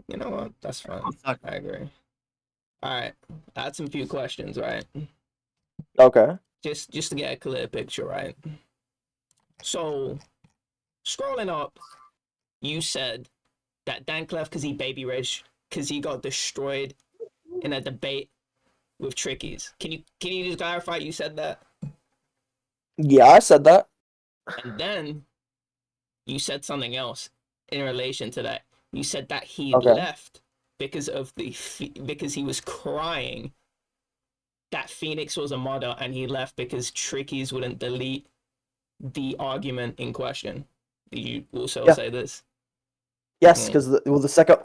You know what? That's fine. Oh, fuck. I agree. All right, I had some few questions, right? Okay. Just to get a clear picture, right? So, scrolling up, you said that Dank left because he baby rage because he got destroyed in a debate with Trickies. Can you just clarify you said that? Yeah, I said that. And then you said something else in relation to that. You said that he Okay. left because he was crying that Phoenix was a modder, and he left because Trickies wouldn't delete the argument in question. Did you also say this? Yes, because the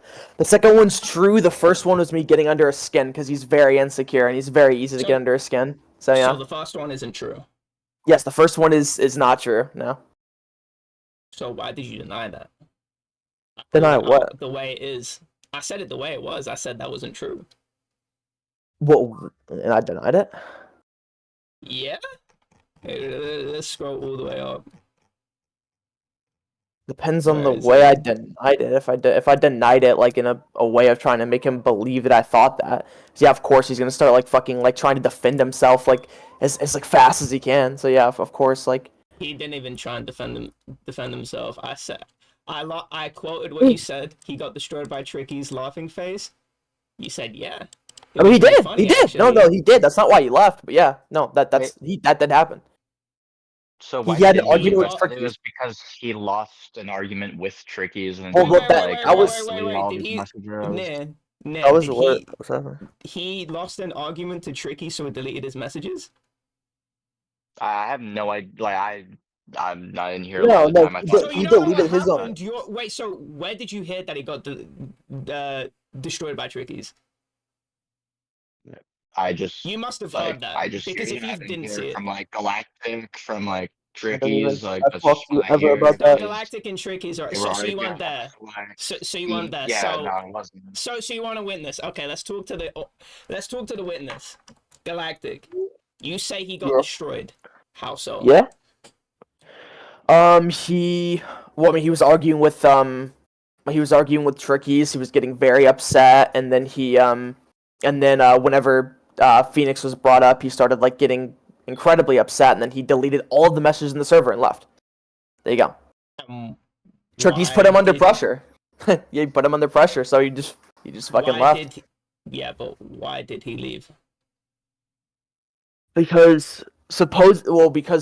second one's true. The first one was me getting under his skin because he's very insecure and he's very easy to get under his skin. So yeah. So the first one isn't true. Yes, the first one is not true. No. So why did you deny that? Deny what? The way it is. I said it the way it was. I said that wasn't true. Well, and I denied it. Yeah. Let's scroll all the way up. Depends on the way I denied it. If I denied it like in a way of trying to make him believe that I thought that, so yeah, of course he's gonna start like fucking like trying to defend himself like as like fast as he can. So yeah, of course like he didn't even try and defend himself. I said I quoted what you said. He got destroyed by Tricky's laughing face. You said yeah. I mean he did. Funny, he did. Actually. No, he did. That's not why he left. But yeah, no, that did happen. So why he had did an argument with It Trickies. was because he lost an argument with Trickies and Wait, That was he lost an argument to Tricky, so it deleted his messages? I have no idea. Like I'm not in here. No, no, he deleted his own. Wait, so where did you hear that he got destroyed by Trickies? You must have heard that. Because if you didn't see it from like Galactic, from like Trickies, like Galactic and Trickies are so you weren't there. So you weren't there. Yeah, no, I wasn't. So you want to witness? Okay, let's talk to the witness. Galactic, you say he got destroyed. How so? Yeah. He was arguing with Trickies. He was getting very upset, and then whenever Phoenix was brought up, he started like getting incredibly upset, and then he deleted all of the messages in the server and left. There you go. Trickies put him under pressure. Yeah, he put him under pressure, so he just fucking left. But why did he leave? Because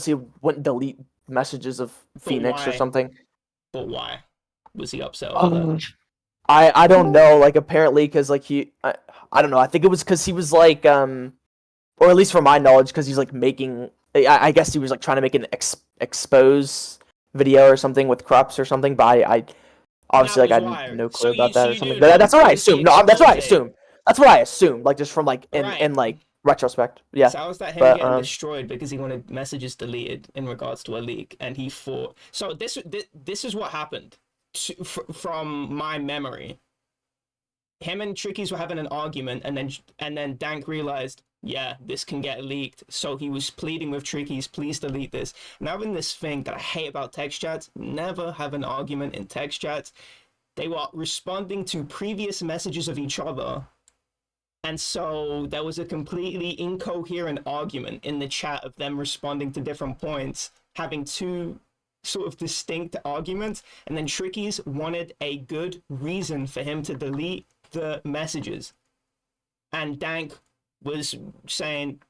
he wouldn't delete messages of Phoenix or something. But why? Was he upset about that? I don't know. Like apparently, because like I don't know. I think it was because he was like or at least from my knowledge, because he's like making. I guess he was like trying to make an expose video or something with Krups or something. But I obviously like I had no clue about that or something. That's what I assumed. No, that's what I assumed. That's what I assumed. Like just from like in like retrospect. Yeah. So how was that him getting destroyed because he wanted messages deleted in regards to a leak, and he fought? So this is what happened from my memory. Him and Trickies were having an argument, and then Dank realized, yeah, this can get leaked. So he was pleading with Trickies, please delete this. Now in this thing that I hate about text chats, never have an argument in text chats. They were responding to previous messages of each other. And so there was a completely incoherent argument in the chat of them responding to different points, having two sort of distinct arguments. And then Trickies wanted a good reason for him to delete the messages. And Dank was saying,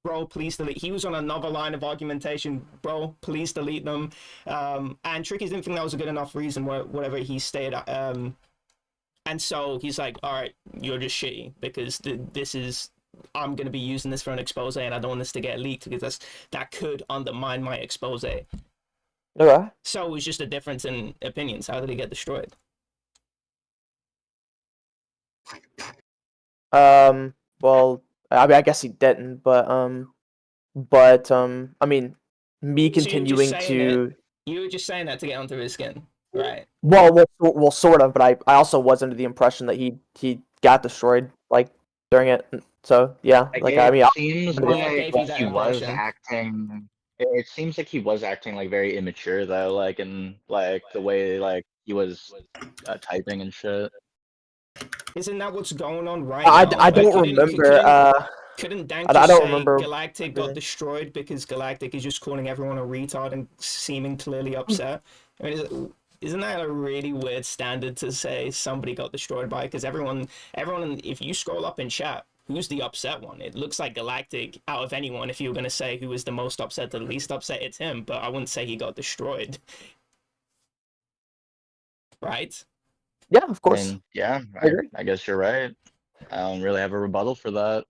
bro, please delete. He was on another line of argumentation, bro, please delete them. And Trickies didn't think that was a good enough reason, whatever he stated. And so he's like, all right, you're just shitty because I'm going to be using this for an expose, and I don't want this to get leaked because that could undermine my expose. Okay. So it was just a difference in opinions. How did he get destroyed? Well, I mean, I guess he didn't, but I mean, me continuing You were just saying that to get onto his skin, right? Well, sort of, but I also was under the impression that he got destroyed like during it. So yeah, like I mean, it seems like he was acting. It seems like he was acting like very immature though, like in like the way like he was typing and shit. Isn't that what's going on right I, now? I Like, don't remember. couldn't Dank I just don't say remember Galactic got everything. destroyed because Galactic is just calling everyone a retard and seeming clearly upset? I mean, isn't that a really weird standard to say somebody got destroyed by? Because everyone, if you scroll up in chat, who's the upset one? It looks like Galactic, out of anyone, if you were going to say who was the most upset to the least upset, it's him, but I wouldn't say he got destroyed. Right? Yeah, of I course. mean, yeah, I agree. I guess you're right. I don't really have a rebuttal for that.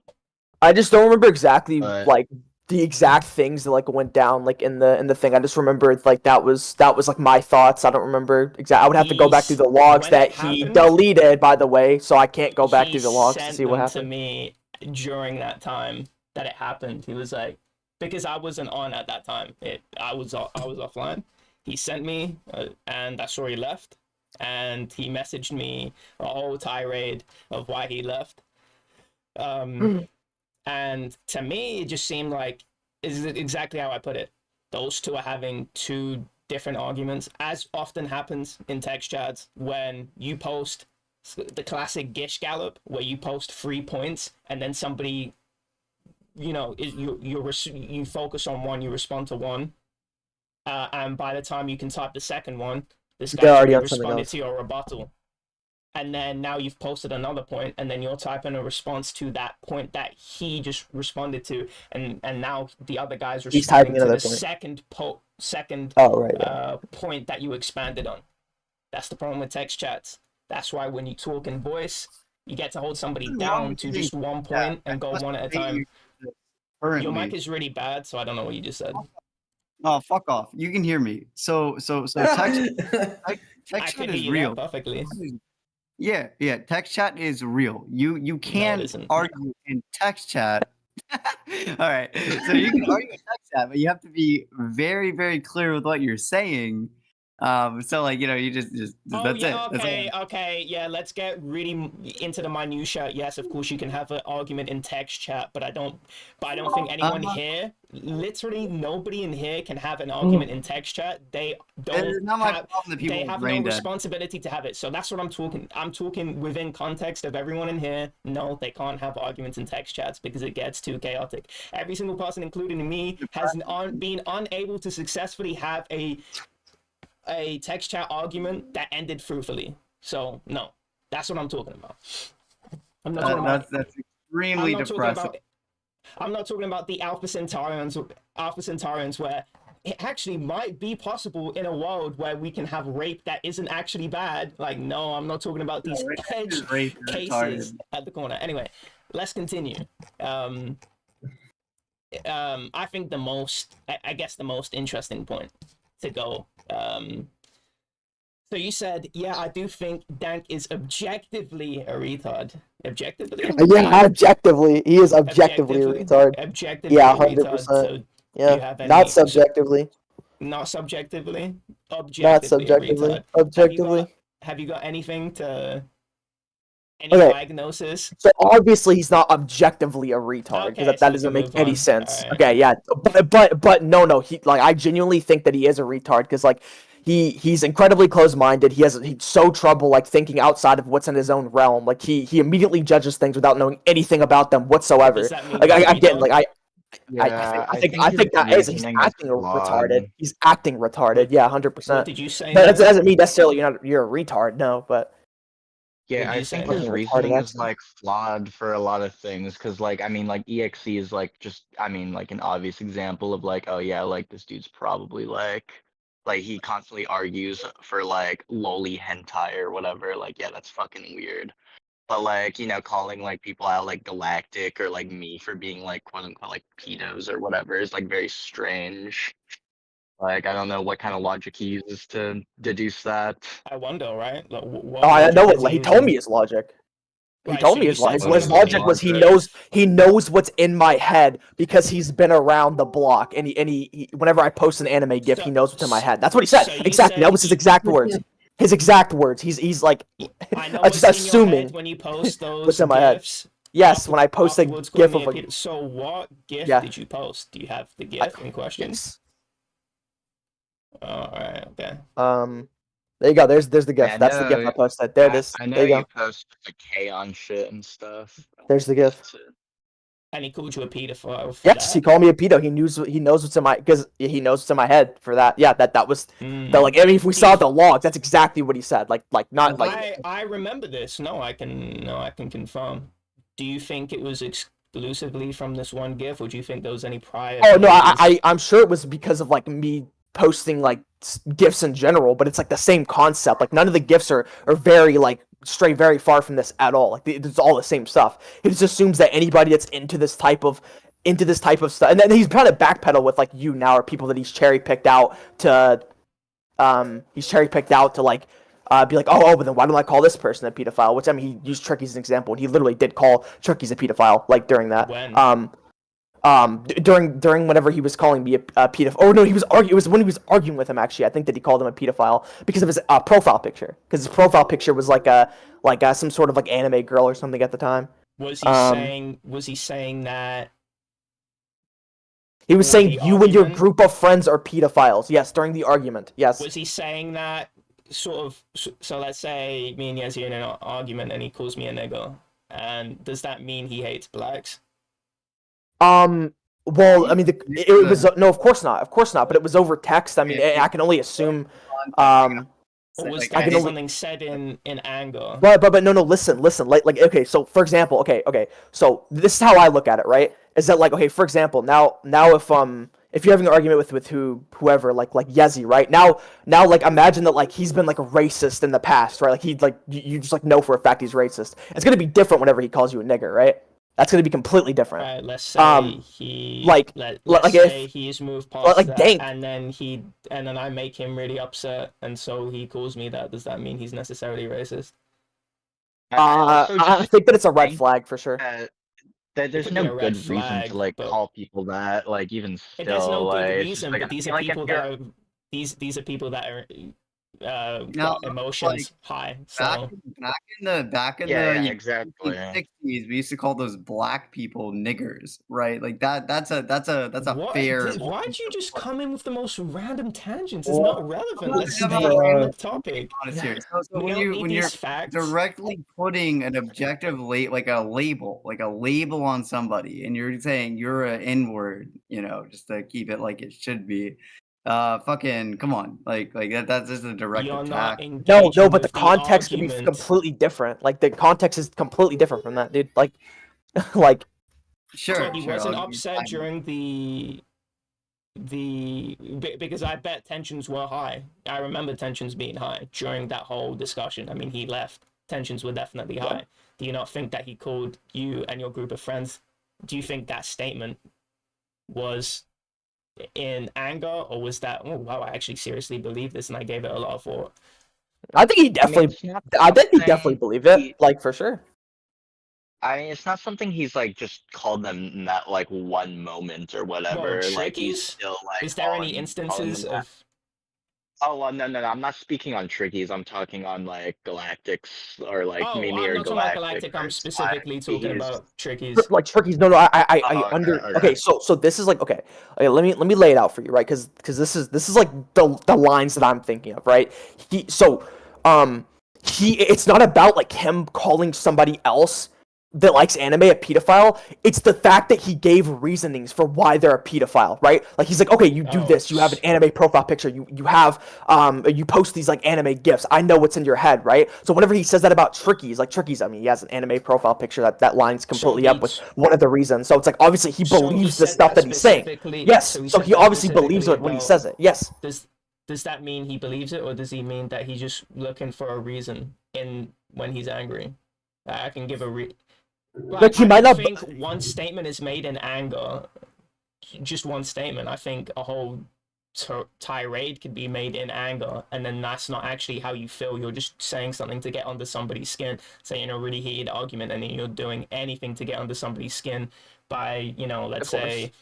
I just don't remember exactly But like the exact things that like went down like in the thing. I just remember like that was like my thoughts. I don't remember exactly. I would have to go back through the logs When it that he happened, deleted, by the way, so I can't go back he through the logs to sent see what them to happened. me during that time that it happened. He was like, because I wasn't on at that time. I was offline. He sent me, and I saw he left, and he messaged me a whole tirade of why he left. And to me, it just seemed like is exactly how I put it. Those two are having two different arguments, as often happens in text chats when you post the classic Gish Gallop, where you post 3 points and then somebody, you focus on one, you respond to one, and by the time you can type the second one, this They're guy's already already on something responded else. to your rebuttal. And then now you've posted another point, and then you're typing a response to that point that he just responded to, and now the other guy's He's typing responding to another the point. second Oh right. Yeah. point that you expanded on. That's the problem with text chats. That's why when you talk in voice, you get to hold somebody down to just one point and go one at a time. Your mic is really bad, so I don't know what you just said. Oh, fuck off! You can hear me. So text I chat can is hear you real. perfectly. Yeah, text chat is real. You can't isn't. argue in text chat. All right, so you can argue in text chat, but you have to be very, very clear with what you're saying. So like you just Oh that's yeah, it. okay, yeah. Let's get really into the minutia. Yes, of course you can have an argument in text chat, but I don't think anyone here, literally nobody in here, can have an argument in text chat. They don't not my have. problem that people They have no brain dead. responsibility to have it. So that's what I'm talking. I'm talking within context of everyone in here. No, they can't have arguments in text chats because it gets too chaotic. Every single person, including me, has been unable to successfully have a text chat argument that ended fruitfully. So no, that's what I'm talking about. I'm not talking about. That's extremely depressing. I'm not talking about the Alpha Centaurians, where it actually might be possible in a world where we can have rape that isn't actually bad. Like, no, I'm not talking about these edge cases at the corner. Anyway, let's continue. I think the most interesting point to go. So you said, yeah, I do think Dank is objectively a retard. Objectively? Yeah, objectively, he is objectively a retard. Objectively Yeah, a retard. 100%. So Yeah, not subjectively. Not subjectively. Not Objectively a subjectively. retard. Objectively. Have you got anything to? Any Okay. diagnosis? So obviously he's not objectively a retard because Okay, that doesn't make any on. sense. Right. Okay, yeah, but no, he like I genuinely think that he is a retard because like he's incredibly close-minded. He's so trouble like thinking outside of what's in his own realm. Like he immediately judges things without knowing anything about them whatsoever. Does that mean Like I get like I think that is he's acting retarded. He's acting retarded. Yeah, 100%. What did you say? That doesn't mean necessarily you're a retard. No, but. Yeah, I think his reasoning is like flawed for a lot of things because like I mean like EXE is like just I mean like an obvious example of like oh yeah like this dude's probably like he constantly argues for like loli hentai or whatever like yeah that's fucking weird. But like calling like people out like Galactic or like me for being like quote unquote like pedos or whatever is like very strange. Like I don't know what kind of logic he uses to deduce that. I wonder, right? Like, I know what he told me his logic. He told me his logic. His logic was he knows what's in my head because he's been around the block and he whenever I post an anime gif he knows what's in my head. That's what he said. Exactly. That was his exact words. His exact words. He's like just assuming when you post those what's in my head. Yes, when I post a gif of a. So what gif did you post? Do you have the gif in question? Yes. Oh, alright, okay. There you go. There's the GIF. Yeah, That's the GIF I no, posted. There it is. I know There you you go. post the K on shit and stuff. There's the GIF. And he called you a pedophile for Yes, he that? called me a pedo. He knows what's in my because he knows what's in my head for that. Yeah, that was that. Like, I mean, if we saw the logs, that's exactly what he said. Like not like. I remember this. No, I can confirm. Do you think it was exclusively from this one GIF, or do you think there was any prior? Oh no, I'm sure it was because of like me posting like GIFs in general, but it's like the same concept. Like none of the GIFs are very like stray very far from this at all. Like it's all the same stuff. He just assumes that anybody that's into this type of stuff, and then he's trying to backpedal with like you now, or people that he's cherry picked out to like be like, oh, but then why don't I call this person a pedophile? Which, I mean, he used Tricky as an example, and he literally did call Tricky's a pedophile, like during that. When? During whenever he was calling me a pedophile. Oh no, it was when he was arguing with him. Actually, I think that he called him a pedophile because of his profile picture. Because his profile picture was like some sort of like anime girl or something at the time. Was he saying that? He was saying you and your group of friends are pedophiles. Yes, during the argument. Yes. Was he saying that sort of? So let's say me and Yazzie are in an argument and he calls me a nigger. And does that mean he hates blacks? Well, I mean, it was no, of course not, but it was over text. I mean, I can only assume. Or was that something said in anger? But no, listen, like okay, so for example, okay, so this is how I look at it, right? Is that like, okay, for example, now if you're having an argument with whoever, like Yezi, right? Now like imagine that like he's been like a racist in the past, right? Like he like you just like know for a fact he's racist. It's gonna be different whenever he calls you a nigger, right? That's gonna be completely different. Right, let's say let's say he's moved past that, Dank. and then I make him really upset, and so he calls me that. Does that mean he's necessarily racist? I think that it's a red flag for sure. There's no good reason to like call people that, like even still. There's no good reason, but these are people that are these are people that are emotions high. So back in the exactly 60s, we used to call those black people niggers, right? Like that's a fair. Why'd you just come in with the most random tangents? It's not relevant. Let's stay on the topic. So when you're directly putting an objective like a label on somebody, and you're saying you're an N-word, just to keep it like it should be. Fucking come on, like that's just a direct attack. No, but the context could be completely different. Like the context is completely different from that, dude. Like sure. So he wasn't upset during because I bet tensions were high. I remember tensions being high during that whole discussion. I mean, he left. Tensions were definitely high. Do you not think that he called you and your group of friends? Do you think that statement was in anger, or was that, oh wow, I actually seriously believe this and I gave it a lot of thought? I think he definitely believed it, like for sure. I mean, it's not something he's like just called them in that like one moment or whatever. Well, like he's still like. Is there any instances of? Oh well, no, I'm not speaking on Trickies. I'm talking on like Galactics or like Mimi or I'm not talking about Galactic. I'm specifically talking about Trickies. Like Trickies, no, okay, so this is like okay, let me lay it out for you, right? Because this is like the lines that I'm thinking of, right? It's not about like him calling somebody else that likes anime a pedophile. It's the fact that he gave reasonings for why they're a pedophile, right? Like he's like, okay, you do this, you have an anime profile picture, you have you post these like anime gifs. I know what's in your head, right? So whenever he says that about Trickies, I mean, he has an anime profile picture that lines completely up with one of the reasons. So it's like obviously he believes the stuff that he's saying. Yes, so he obviously believes it when he says it. Yes. Does that mean he believes it, or does he mean that he's just looking for a reason when he's angry? I can give a Like he might not think one statement is made in anger, just one statement. I think a whole tirade could be made in anger, and then that's not actually how you feel. You're just saying something to get under somebody's skin, saying a really heated argument, and then you're doing anything to get under somebody's skin by, let's say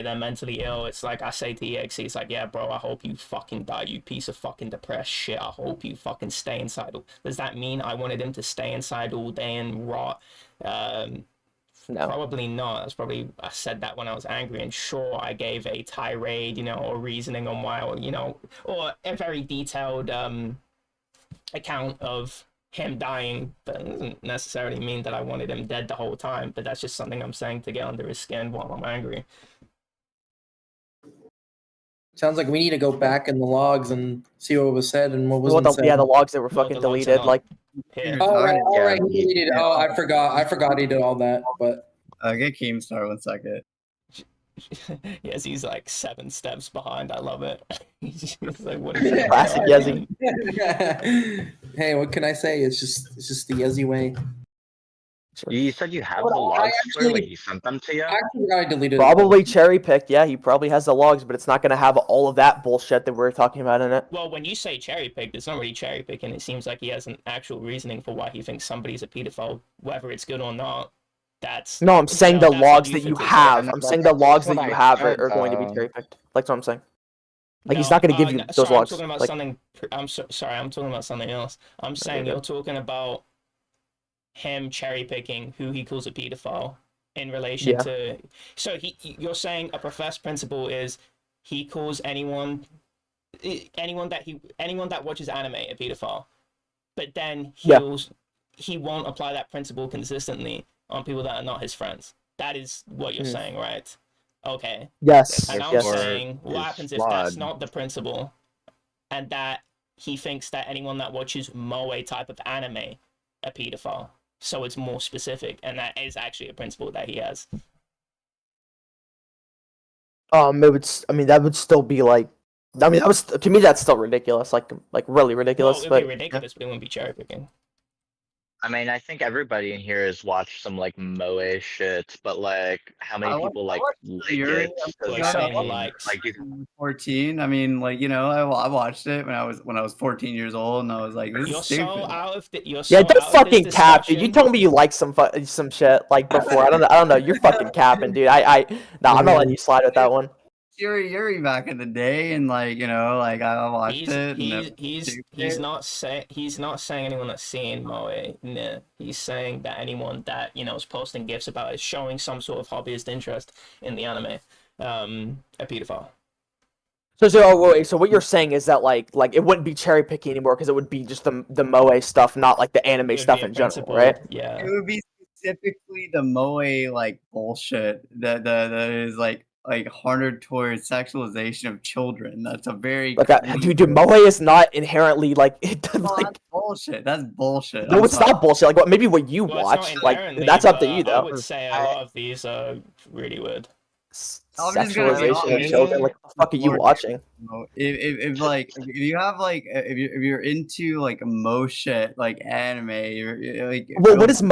they're mentally ill. It's like I say to EXE, it's like, yeah, bro, I hope you fucking die, you piece of fucking depressed shit. I hope you fucking stay inside. Does that mean I wanted him to stay inside all day and rot No. Probably not. I said that when I was angry, and sure, I gave a tirade, or reasoning on why, or a very detailed account of him dying. But it doesn't necessarily mean that I wanted him dead the whole time. But that's just something I'm saying to get under his skin while I'm angry. Sounds like we need to go back in the logs and see what was said and what wasn't said. Yeah, the logs that were fucking deleted. Like, all right, he deleted. Oh, I forgot he did all that. But get Keemstar 1 second. Yes, he's like 7 steps behind. I love it. He's like, what is that? Classic Yezi. Hey, what can I say? It's just the Yezi way. You said you have the logs. Like he sent them to you. I actually got deleted. Probably cherry picked. Yeah, he probably has the logs, but it's not going to have all of that bullshit that we're talking about in it. Well, when you say cherry picked, it's not really cherry picking. It seems like he has an actual reasoning for why he thinks somebody's a pedophile, whether it's good or not. That's no. I'm saying the logs that you have. I'm saying the logs that you have are going to be cherry picked. That's what I'm saying. Like, he's not going to give you those logs. I'm talking about something. Sorry, I'm talking about something else. I'm saying you're talking about him cherry picking who he calls a pedophile in relation to. So you're saying a professed principle is he calls anyone that watches anime a pedophile, but then he won't apply that principle consistently on people that are not his friends. That is what you're saying, right? Okay. Yes. And I'm saying, what happens if that's not the principle, and that he thinks that anyone that watches moe type of anime a pedophile? So it's more specific, and that is actually a principle that he has. That would still be like, that was, to me, that's still ridiculous, like really ridiculous. Well, it'd be ridiculous, but it wouldn't be cherry picking. I mean, I think everybody in here has watched some like moe shit, but like, how many people like it? Like 14. I mean, like, I watched it when I was 14 years old, and I was like, this is stupid. Don't fucking cap, dude. You told me you like some shit like before. I don't know. You're fucking capping, dude. I'm not letting you slide with that one. Yuri back in the day, and I watched it. He's not saying anyone that's seeing moe. Nah. He's saying that anyone that is posting gifs about it, showing some sort of hobbyist interest in the anime, a pedophile. So what you're saying is that like it wouldn't be cherry picking anymore because it would be just the moe stuff, not like the anime stuff in general, right? Yeah. It would be specifically the moe bullshit that is like hardered towards sexualization of children. That's a very dude. Moe is not inherently like that's bullshit. That's bullshit. No, it's not bullshit. Like maybe what you watch, that's up to you though. I would say a lot of these are really weird. Sexualization of children. Like, what the fuck are you watching? If you're into like mo shit, like anime, you're like. Well, what does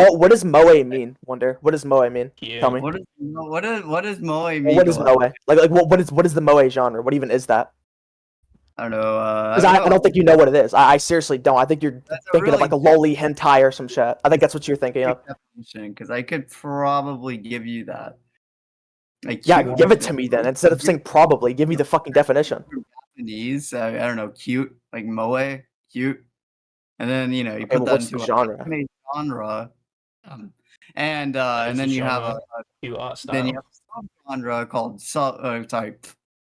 moe mean? Wonder. What does moe mean? Tell me. What does moe mean? What is moe? Like what is the moe genre? What even is that? I don't know. Because I don't think you know what it is. I seriously don't. I think you're thinking of like a loli hentai or some shit. I think that's what you're thinking of. Because I could probably give you that. Give it to me then. Instead of saying probably, give me the fucking definition. Japanese, I don't know, cute, like moe, cute. And then, you put that into a genre. And then you have a subgenre called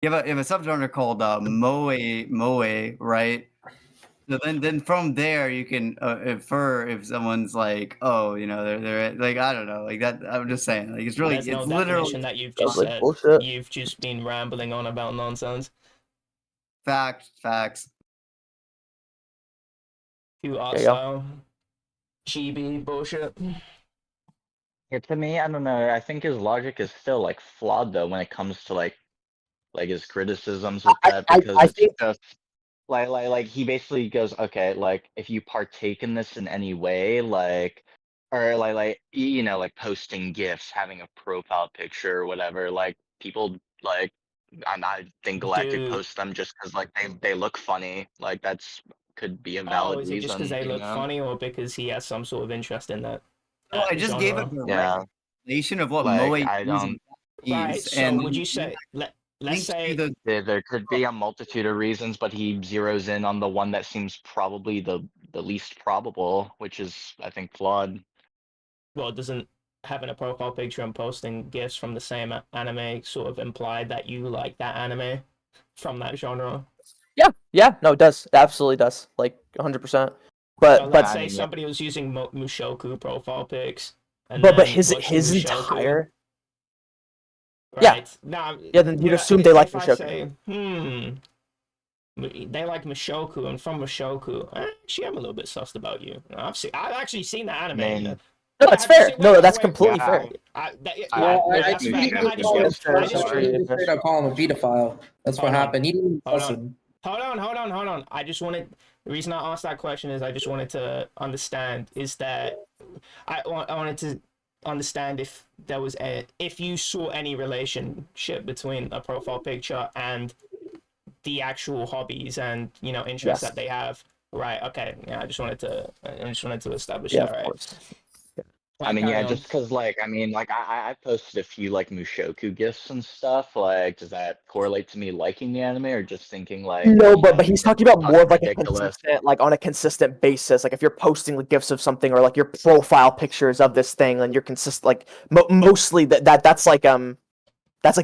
you have a subgenre called moe, right? So then from there you can infer if someone's like, oh, they're like, I don't know, like that. I'm just saying, like it's literally that you've just said. Bullshit. You've just been rambling on about nonsense. Facts. Art style, chibi bullshit. Yeah, to me, I don't know. I think his logic is still like flawed though when it comes to like his criticisms with that, because I think just like he basically goes, okay, like if you partake in this in any way, like or like posting gifs, having a profile picture or whatever, like people like I think Galactic posts them just because like they look funny, like that's could be a valid reason. Just because they look funny, or because he has some sort of interest in that? No, I just gave a direct explanation of what moe is. Right. So would you say let's say there could be a multitude of reasons, but he zeroes in on the one that seems probably the least probable, which is I think flawed. Well, doesn't having a profile picture and posting gifs from the same anime sort of implied that you like that anime from that genre? Yeah, no, it does. It absolutely does. Like 100%. But so let's say somebody was using Mushoku profile pics, and but then his Mushoku, entire right? Now, yeah, then you'd assume they like if Mushoku. I say, they like Mushoku, and from Mushoku, actually, I'm a little bit sussed about you. I've actually seen that anime. Man. No, that's fair. No, that's completely fair. That's fair. I straight up call him a pedophile. That's what happened. He didn't listen. Hold on. I just wanted, the reason I asked that question is I just wanted to understand is that I wanted to understand if there was if you saw any relationship between a profile picture and the actual hobbies and interests that they have. Right. Okay. Yeah. I just wanted to establish that. Right. Course. I mean, yeah, just because, like, I mean, like, I posted a few, like, Mushoku gifs and stuff. Like, does that correlate to me liking the anime or just thinking, like... No, but he's talking about more of, like, a consistent, like, on a consistent basis. Like, if you're posting, like, gifs of something or, like, your profile pictures of this thing, and you're consistent, like, mostly that's, like,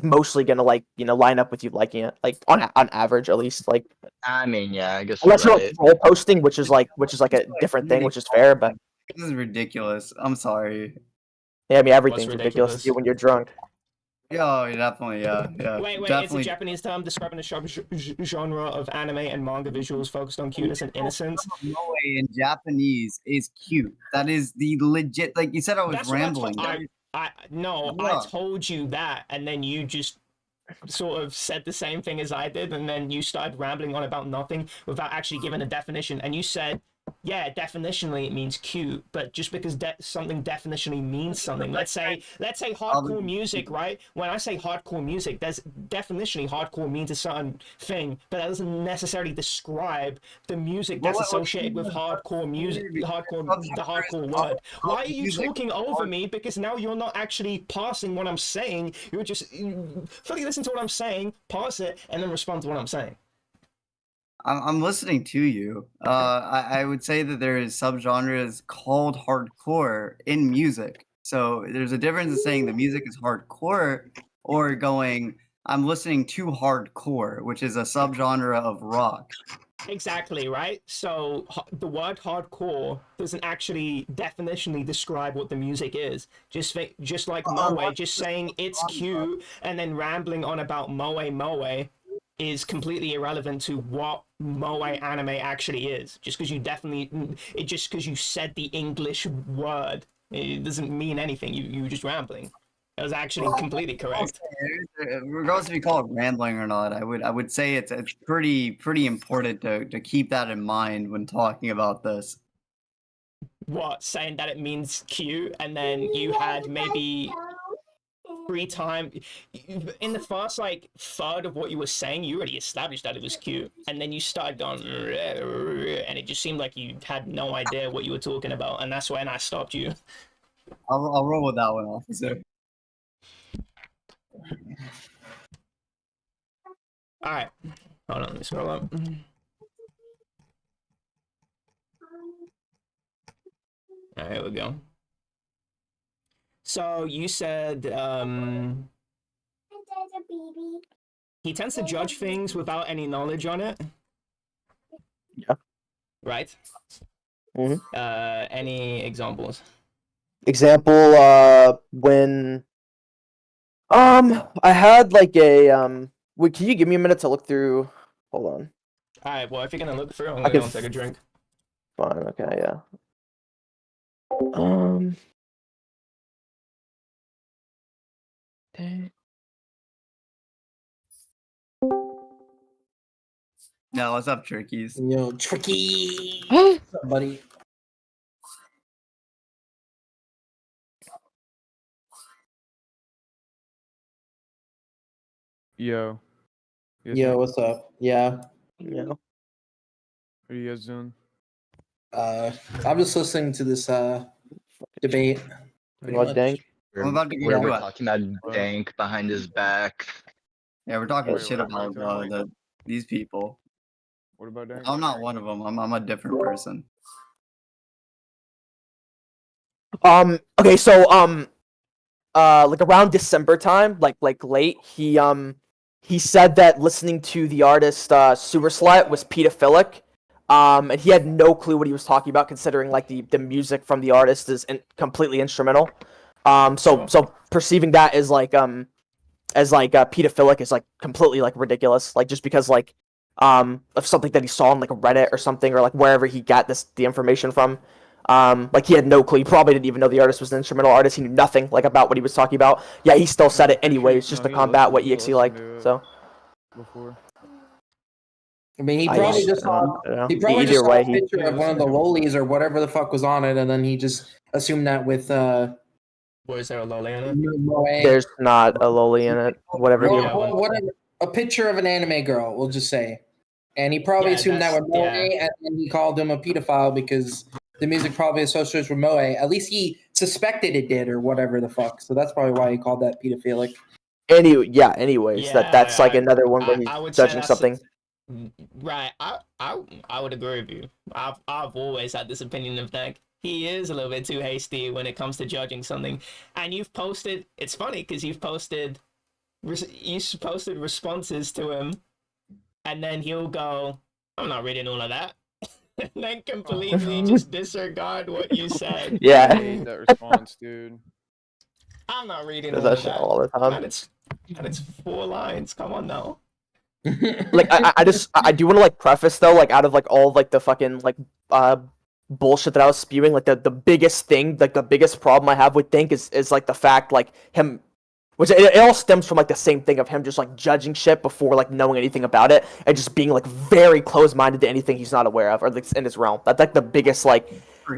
mostly gonna, like, line up with you liking it. Like, on average, at least, like... I mean, yeah, I guess unless you're like, role posting, which is, like, a different thing, which is fair, but... This is ridiculous. I'm sorry. Yeah, I mean, everything's ridiculous when you're drunk. Yeah, definitely, yeah. Wait, definitely. It's a Japanese term describing a genre of anime and manga visuals focused on cuteness and innocence. Moe in Japanese is cute. That is the legit, like you said, I was rambling. I told you that, and then you just sort of said the same thing as I did, and then you started rambling on about nothing without actually giving a definition, and you said, yeah, definitionally it means cute, but just because something definitionally means something. Let's say hardcore music, right? When I say hardcore music, there's definitionally hardcore means a certain thing, but that doesn't necessarily describe the music that's associated with hardcore music, the hardcore word. Why are you talking over me? Because now you're not actually parsing what I'm saying. You're just fully listen to what I'm saying, parse it, and then respond to what I'm saying. I'm listening to you. I would say that there is subgenres called hardcore in music. So there's a difference in saying the music is hardcore or going, I'm listening to hardcore, which is a subgenre of rock. Exactly, right? So the word hardcore doesn't actually definitionally describe what the music is. Just like Moe, just saying it's cute and then rambling on about Moe is completely irrelevant to what Moe anime actually is. Just because you said the English word, it doesn't mean anything. You were just rambling. That was actually completely correct. Regardless if you call it rambling or not, I would say it's pretty important to keep that in mind when talking about this. What, saying that it means cute, and then you had maybe free time in the first like third of what you were saying, you already established that it was cute, and then you started going and it just seemed like you had no idea what you were talking about, and that's when I stopped you. I'll roll with that one, officer. All right, hold on, let me scroll up. All right, here we go. So you said he tends to judge things without any knowledge on it. Yeah. Right? Mm-hmm. Any examples? Example, when I had like a wait, can you give me a minute to look through? Hold on. Alright, well if you're gonna look through, I'm gonna go and take a drink. Fine, okay, yeah. Dang. No, what's up, Trickies? Yo, Tricky! What's up, buddy? Yo. Yo, what's up? Yeah. Yeah. What are you guys doing? I'm just listening to this debate. What Dank? I'm about to We're talking about Dank behind his back. Yeah, we're talking shit about these people. What about Dank? I'm not one of them. I'm a different person. Okay, so like around December time, like late, he said that listening to the artist Sewer Slut was pedophilic. And he had no clue what he was talking about, considering like the music from the artist is completely instrumental. So perceiving that as like pedophilic is like completely like ridiculous. Like just because like of something that he saw on like Reddit or something, or like wherever he got the information from. Like he had no clue. He probably didn't even know the artist was an instrumental artist. He knew nothing like about what he was talking about. Yeah, he still said it anyways, just to combat what EXE liked. So. Before. I mean, he probably just saw a picture of one of the lolies or whatever the fuck was on it, and then he just assumed that with Was there a loli in it? There's not a loli in it. Whatever. Whatever. A picture of an anime girl, we'll just say, and he probably assumed that with Moe, and then he called him a pedophile because the music probably associates with Moe. At least he suspected it did, or whatever the fuck. So that's probably why he called that pedophilic. Anyways, that's like another one where he's judging something. Right, I would agree with you. I've always had this opinion of Dank. He is a little bit too hasty when it comes to judging something. And you've posted. It's funny because you've posted responses to him, and then he'll go, "I'm not reading all of that," and then completely just disregard what you said. Yeah, I hate that response, dude. I'm not reading all of that all the time. And it's 4 lines. Come on now. Like I do want to like preface though, like out of like all like the fucking like bullshit that I was spewing, like the biggest thing, like the biggest problem I have with Dink is like the fact like him, which it all stems from like the same thing of him just like judging shit before like knowing anything about it, and just being like very close-minded to anything he's not aware of or like in his realm. That's like the biggest like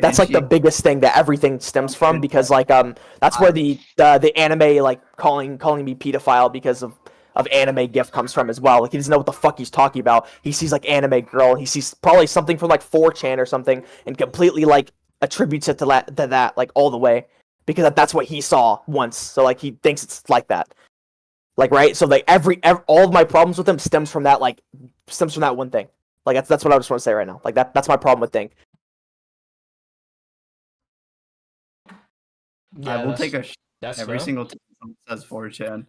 that's like the biggest thing that everything stems from, because like that's where the anime like calling me pedophile because of anime gif comes from as well. Like he doesn't know what the fuck he's talking about. He sees like anime girl, and he sees probably something from like 4chan or something, and completely like attributes it to that like all the way, because that's what he saw once. So like he thinks it's like that. Like right. So like every all of my problems with him stems from that one thing. Like that's what I just want to say right now. Like that's my problem with Dink. Yeah, I will take a that's every single time someone says 4chan.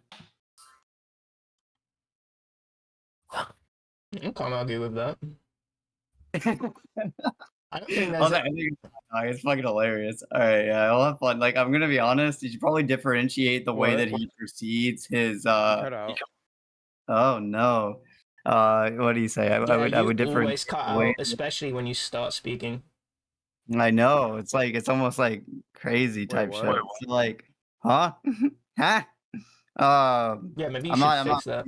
I can't argue with that. I don't think that's it's fucking hilarious. All right, yeah, I'll have fun. Like, I'm gonna be honest. You should probably differentiate the way that he proceeds his. Oh no. What do you say? I would differentiate. Always cut out, especially when you start speaking. I know. It's like it's almost like crazy type shit. It's like, huh? Huh? Yeah, maybe you should fix that.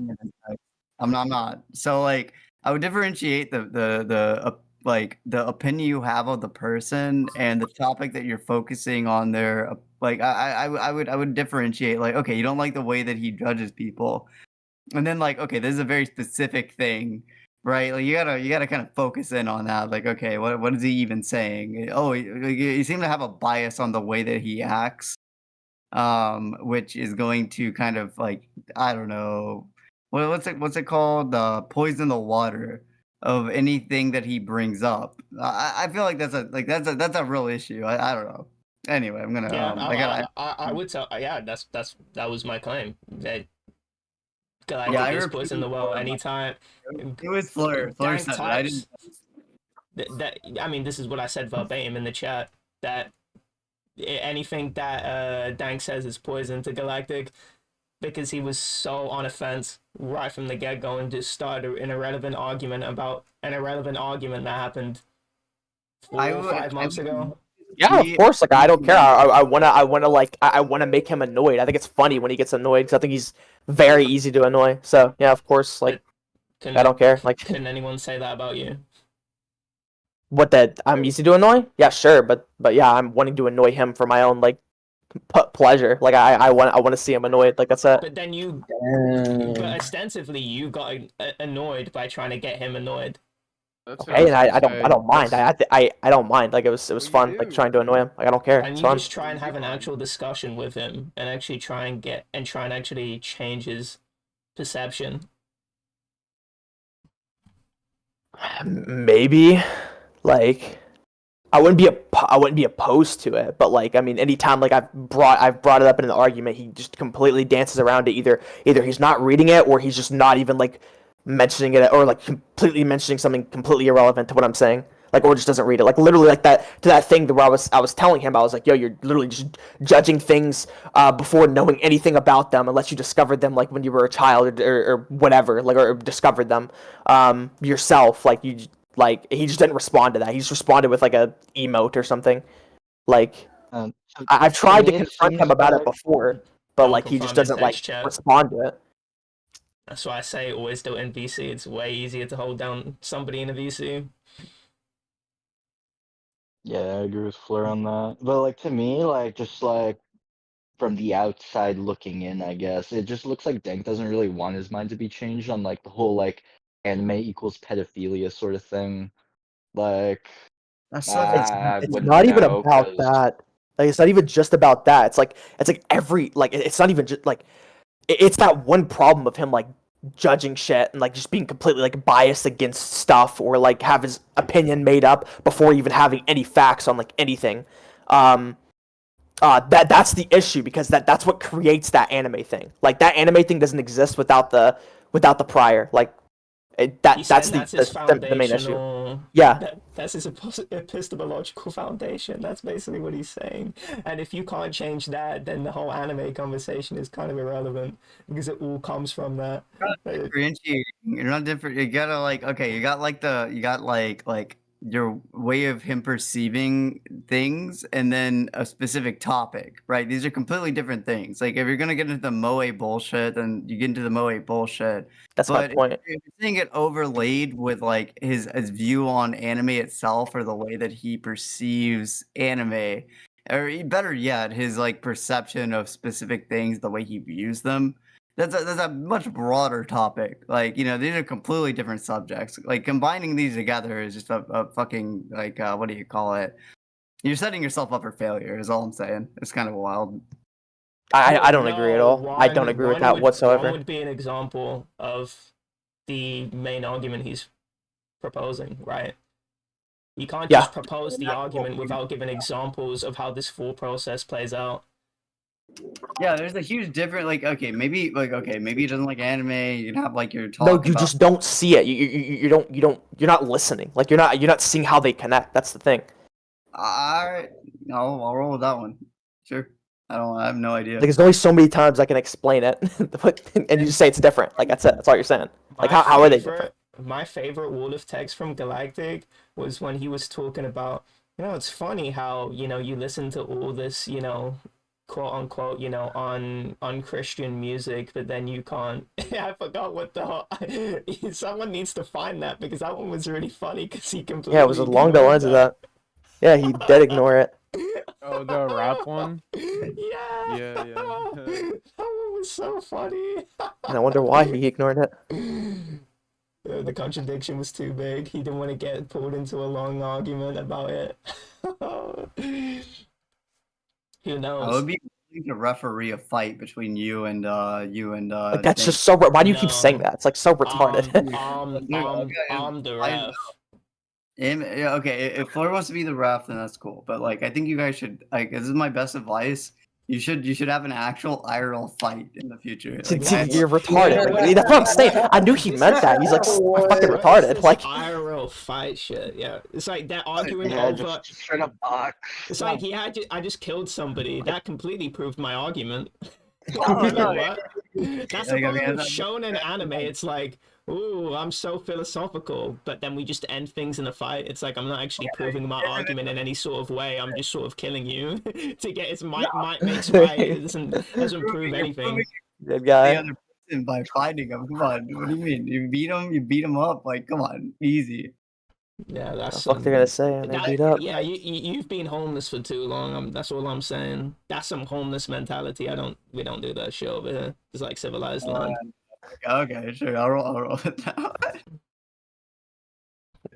I'm not. So like, I would differentiate the opinion you have of the person and the topic that you're focusing on there. Like, I would differentiate. Like, okay, you don't like the way that he judges people, and then like, okay, this is a very specific thing, right? Like, you gotta kind of focus in on that. Like, okay, what is he even saying? Oh, you seem to have a bias on the way that he acts, which is going to kind of like, I don't know. What's it called? Poison the water of anything that he brings up. I feel like that's a real issue. I don't know. Anyway, I'm gonna. I would tell. Yeah, that was my claim. That I just puts in the well anytime. It was Fleur. Fleur said that. I didn't. I mean, this is what I said verbatim in the chat. That anything that Dank says is poison to Galactic, because he was so on offense right from the get-go and just started an irrelevant argument about an irrelevant argument that happened 4 or 5 months ago. Yeah, of course. Like, I don't care. I wanna make him annoyed. I think it's funny when he gets annoyed, because I think he's very easy to annoy. So yeah, of course. Like, I don't care. Like, can anyone say that about you? What, that I'm easy to annoy? Yeah, sure. But yeah, I'm wanting to annoy him for my own like pleasure. Like I want to see him annoyed. Like that's it. But then but ostensibly you got annoyed by trying to get him annoyed. Okay, and I don't mind. I don't mind. Like it was fun. Like trying to annoy him. Like I don't care. And it's you fun. just try and have an actual discussion with him and actually try and actually change his perception. Maybe, like I wouldn't be opposed to it, but like I mean, anytime like I've brought it up in an argument, he just completely dances around it. Either he's not reading it, or he's just not even like mentioning it, or like completely mentioning something completely irrelevant to what I'm saying. Like, or just doesn't read it. Like literally, like that thing where I was telling him, I was like, yo, you're literally just judging things before knowing anything about them, unless you discovered them like when you were a child or whatever, like or discovered them yourself. Like he just didn't respond to that. He just responded with like a emote or something. Like I've tried to confront him about it before, but like he just doesn't like respond to it. That's why I say always do it in VC. It's way easier to hold down somebody in a VC. Yeah, I agree with Fleur on that. But like to me, like just like from the outside looking in, I guess it just looks like Denk doesn't really want his mind to be changed on like the whole like anime equals pedophilia sort of thing. Like it's not even about that. Like it's not even just about that. It's like every like it's not even just like it's that one problem of him like judging shit and like just being completely like biased against stuff, or like have his opinion made up before even having any facts on like anything. That's the issue, because that's what creates that anime thing. Like that anime thing doesn't exist without the prior. Like that's the main issue. Yeah, that's his epistemological foundation. That's basically what he's saying. And if you can't change that, then the whole anime conversation is kind of irrelevant, because it all comes from that. You're not different. You gotta like, okay, you got like your way of him perceiving things, and then a specific topic, right? These are completely different things. Like if you're gonna get into the moe bullshit, then you get into the moe bullshit. That's my point. If you're seeing it overlaid with like his view on anime itself, or the way that he perceives anime, or better yet, his like perception of specific things, the way he views them. That's a much broader topic. Like, you know, these are completely different subjects. Like combining these together is just a fucking like what do you call it? You're setting yourself up for failure. Is all I'm saying. It's kind of wild. I don't agree at all. I don't agree with that whatsoever. One would be an example of the main argument he's proposing, right? You can't just propose the argument without giving examples of how this full process plays out. Yeah, there's a huge difference. Like, maybe he doesn't like anime. You can have like your talk. No, you just don't see it. You're not listening. Like you're not seeing how they connect. That's the thing. Alright, I'll roll with that one. Sure. I have no idea. Like there's only so many times I can explain it, and you just say it's different. Like that's it. That's all you're saying. Like how are they different? My favorite wall of text from Galactic was when he was talking about, you know, it's funny how, you know, you listen to all this, you know, quote unquote, you know, on Christian music, but then you can't. I forgot what the hell. Someone needs to find that, because that one was really funny, because he completely. Yeah, it was along the lines of that. Yeah, he did ignore it. Oh, the rap one? Yeah. That one was so funny. And I wonder why he ignored it. The contradiction was too big. He didn't want to get pulled into a long argument about it. Who knows? I would be willing to referee a fight between you and Like, that's just so. Why do you keep saying that? It's like so retarded. I'm the ref. Okay, if Fleur wants to be the ref, then that's cool. But like, I think you guys should, like, this is my best advice. You should have an actual IRL fight in the future. Like, you're retarded. Like, that's what I'm saying. I knew he meant that. He's like fucking retarded. Like IRL fight shit. Yeah, it's like that arguing over. Just straight up box. It's like I just killed somebody. That completely proved my argument. That's the problem with shonen anime. It's like, ooh, I'm so philosophical, but then we just end things in a fight. It's like I'm not actually proving my argument in any sort of way. I'm just sort of killing you to get his might makes right. It doesn't prove anything. Good guy. The other person by fighting him. Come on, what do you mean? You beat him up. Like, come on, easy. Yeah, that's what they're gonna say. And they beat up. Yeah, you've been homeless for too long. That's all I'm saying. That's some homeless mentality. We don't do that shit over here. It's like civilized land. Okay, sure. I'll roll it down.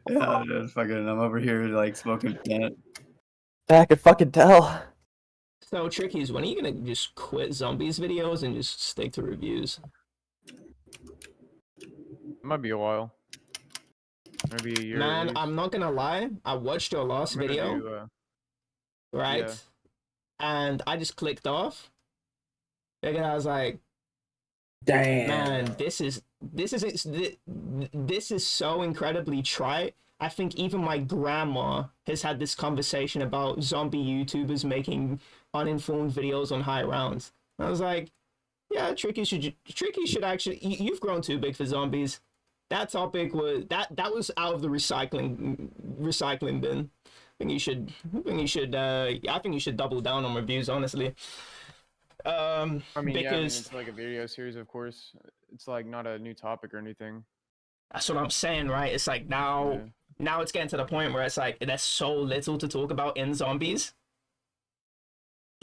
Yeah, just fucking. I'm over here like smoking plant. I could fucking tell. So Trickies, when are you gonna just quit zombies videos and just stick to reviews? It might be a while. maybe a year. Man, I'm not gonna lie. I watched your last video, right? Yeah. And I just clicked off. And I was like, damn, man, this is so incredibly trite. I think even my grandma has had this conversation about zombie YouTubers making uninformed videos on high rounds. I was like, yeah, Tricky should actually. You've grown too big for zombies. That topic was that was out of the recycling bin. I think you should. I think you should double down on reviews, honestly. I mean, because it's like a video series, of course. It's like not a new topic or anything. That's what I'm saying, right? It's like now it's getting to the point where it's like there's so little to talk about in zombies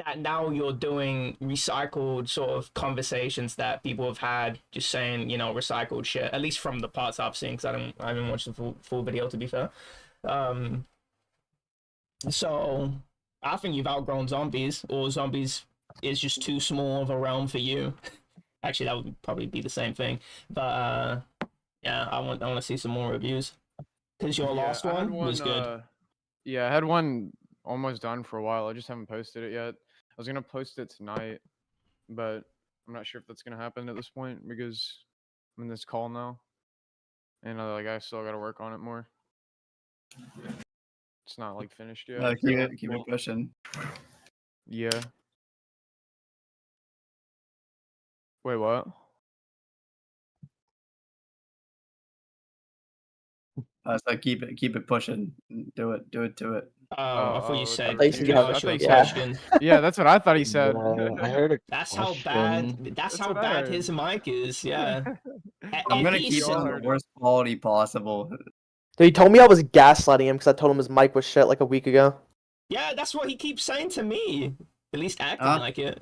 that now you're doing recycled sort of conversations that people have had, just saying, you know, recycled shit. At least from the parts I've seen, because I haven't watched the full video, to be fair. So I think you've outgrown zombies, or zombies is just too small of a realm for you. Actually, that would probably be the same thing. But yeah, I want to see some more reviews, because your last one was good. Yeah, I had one almost done for a while. I just haven't posted it yet. I was gonna post it tonight, but I'm not sure if that's gonna happen at this point because I'm in this call now, and like I still gotta work on it more. It's not like finished yet. Keep it pushing. Yeah. Wait, what? It's like keep it pushing. Do it. I thought you said. Yeah, that's what I thought he said. I heard a That's question. how bad. That's how bad his mic is. Yeah. I'm gonna keep it on the worst quality possible. So he told me I was gaslighting him because I told him his mic was shit like a week ago. Yeah, that's what he keeps saying to me. At least acting like it.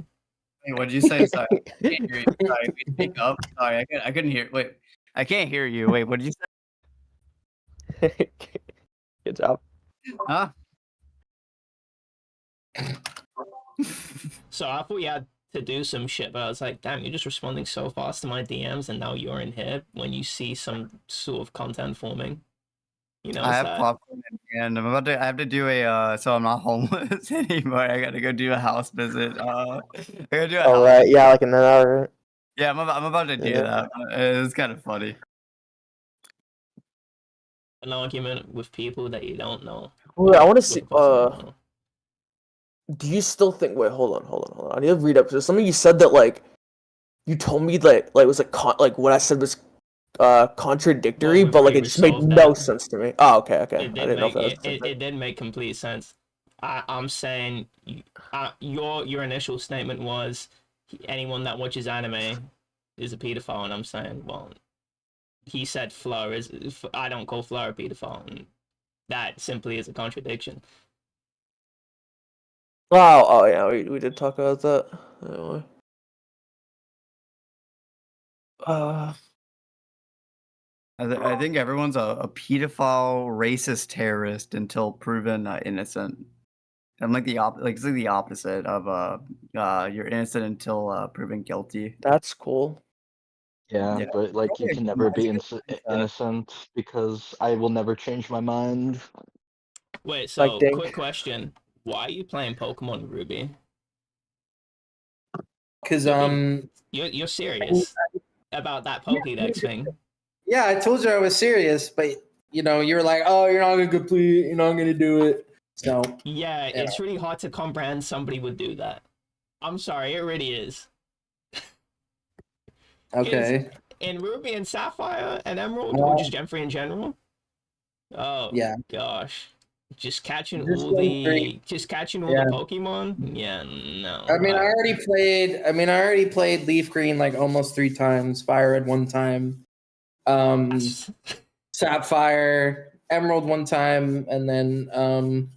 Wait, what did you say? Sorry, I can't hear you. Sorry, speak up. Sorry, I couldn't hear. Wait, I can't hear you. Wait, what did you say? Good job. Huh? So I thought you had to do some shit, but I was like, damn, you're just responding so fast to my DMs, and now you're in here when you see some sort of content forming. You know, I have popcorn and I have to do a so I'm not homeless anymore. I gotta go do a house visit. I gotta do a house right, yeah, like in an hour. Yeah, I'm about to do that. It's kind of funny. An argument with people that you don't know. Wait, I want to see. Do you still think? Wait, hold on. I need to read up because something you said that like you told me that like it was like what I said was contradictory, but like it just made no sense to me. Oh, okay. I didn't know if that was it did make complete sense. I'm saying your initial statement was anyone that watches anime is a pedophile, and I'm saying, well, he said Fleur is. I don't call Fleur a pedophile, and that simply is a contradiction. Wow. Oh yeah, we did talk about that. Anyway. I think everyone's a pedophile, racist terrorist until proven innocent. I'm like it's like the opposite of you're innocent until proven guilty. That's cool. Yeah, but like you can never be innocent because I will never change my mind. Wait, so quick question: why are you playing Pokemon Ruby? Because you're serious about that Pokédex thing? Yeah, I told you I was serious, but you know, you were like, "Oh, you're not gonna complete. You're not gonna do it." So yeah, it's really hard to comprehend somebody would do that. I'm sorry, it really is. Okay. In Ruby and Sapphire and Emerald, or just Gen 3 in general? Oh yeah, gosh. Just catching all the Pokemon? Yeah, no. I mean, I already played Leaf Green like almost 3 times, Fire Red 1 time, Sapphire, Emerald 1 time, and then I'm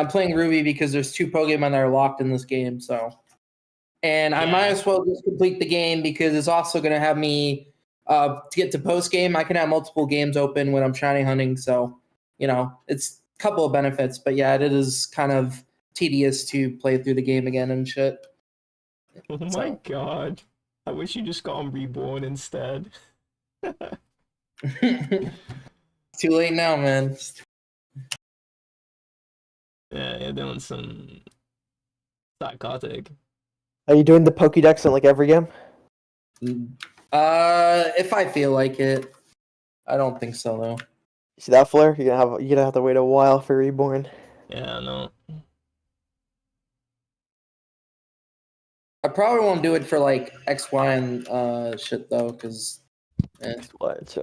playing Ruby because there's 2 Pokemon that are locked in this game, so. And I might as well just complete the game because it's also going to have me to get to post game. I can have multiple games open when I'm shiny hunting, so you know it's a couple of benefits. But yeah, it is kind of tedious to play through the game again and shit. Oh my god! I wish you just got on Reborn instead. Too late now, man. Yeah, you're doing some psychotic. Are you doing the Pokédex in like every game? If I feel like it, I don't think so though. See that, Flare? You're gonna have to wait a while for Reborn. Yeah, I know. I probably won't do it for like X, Y, and shit though, because. What?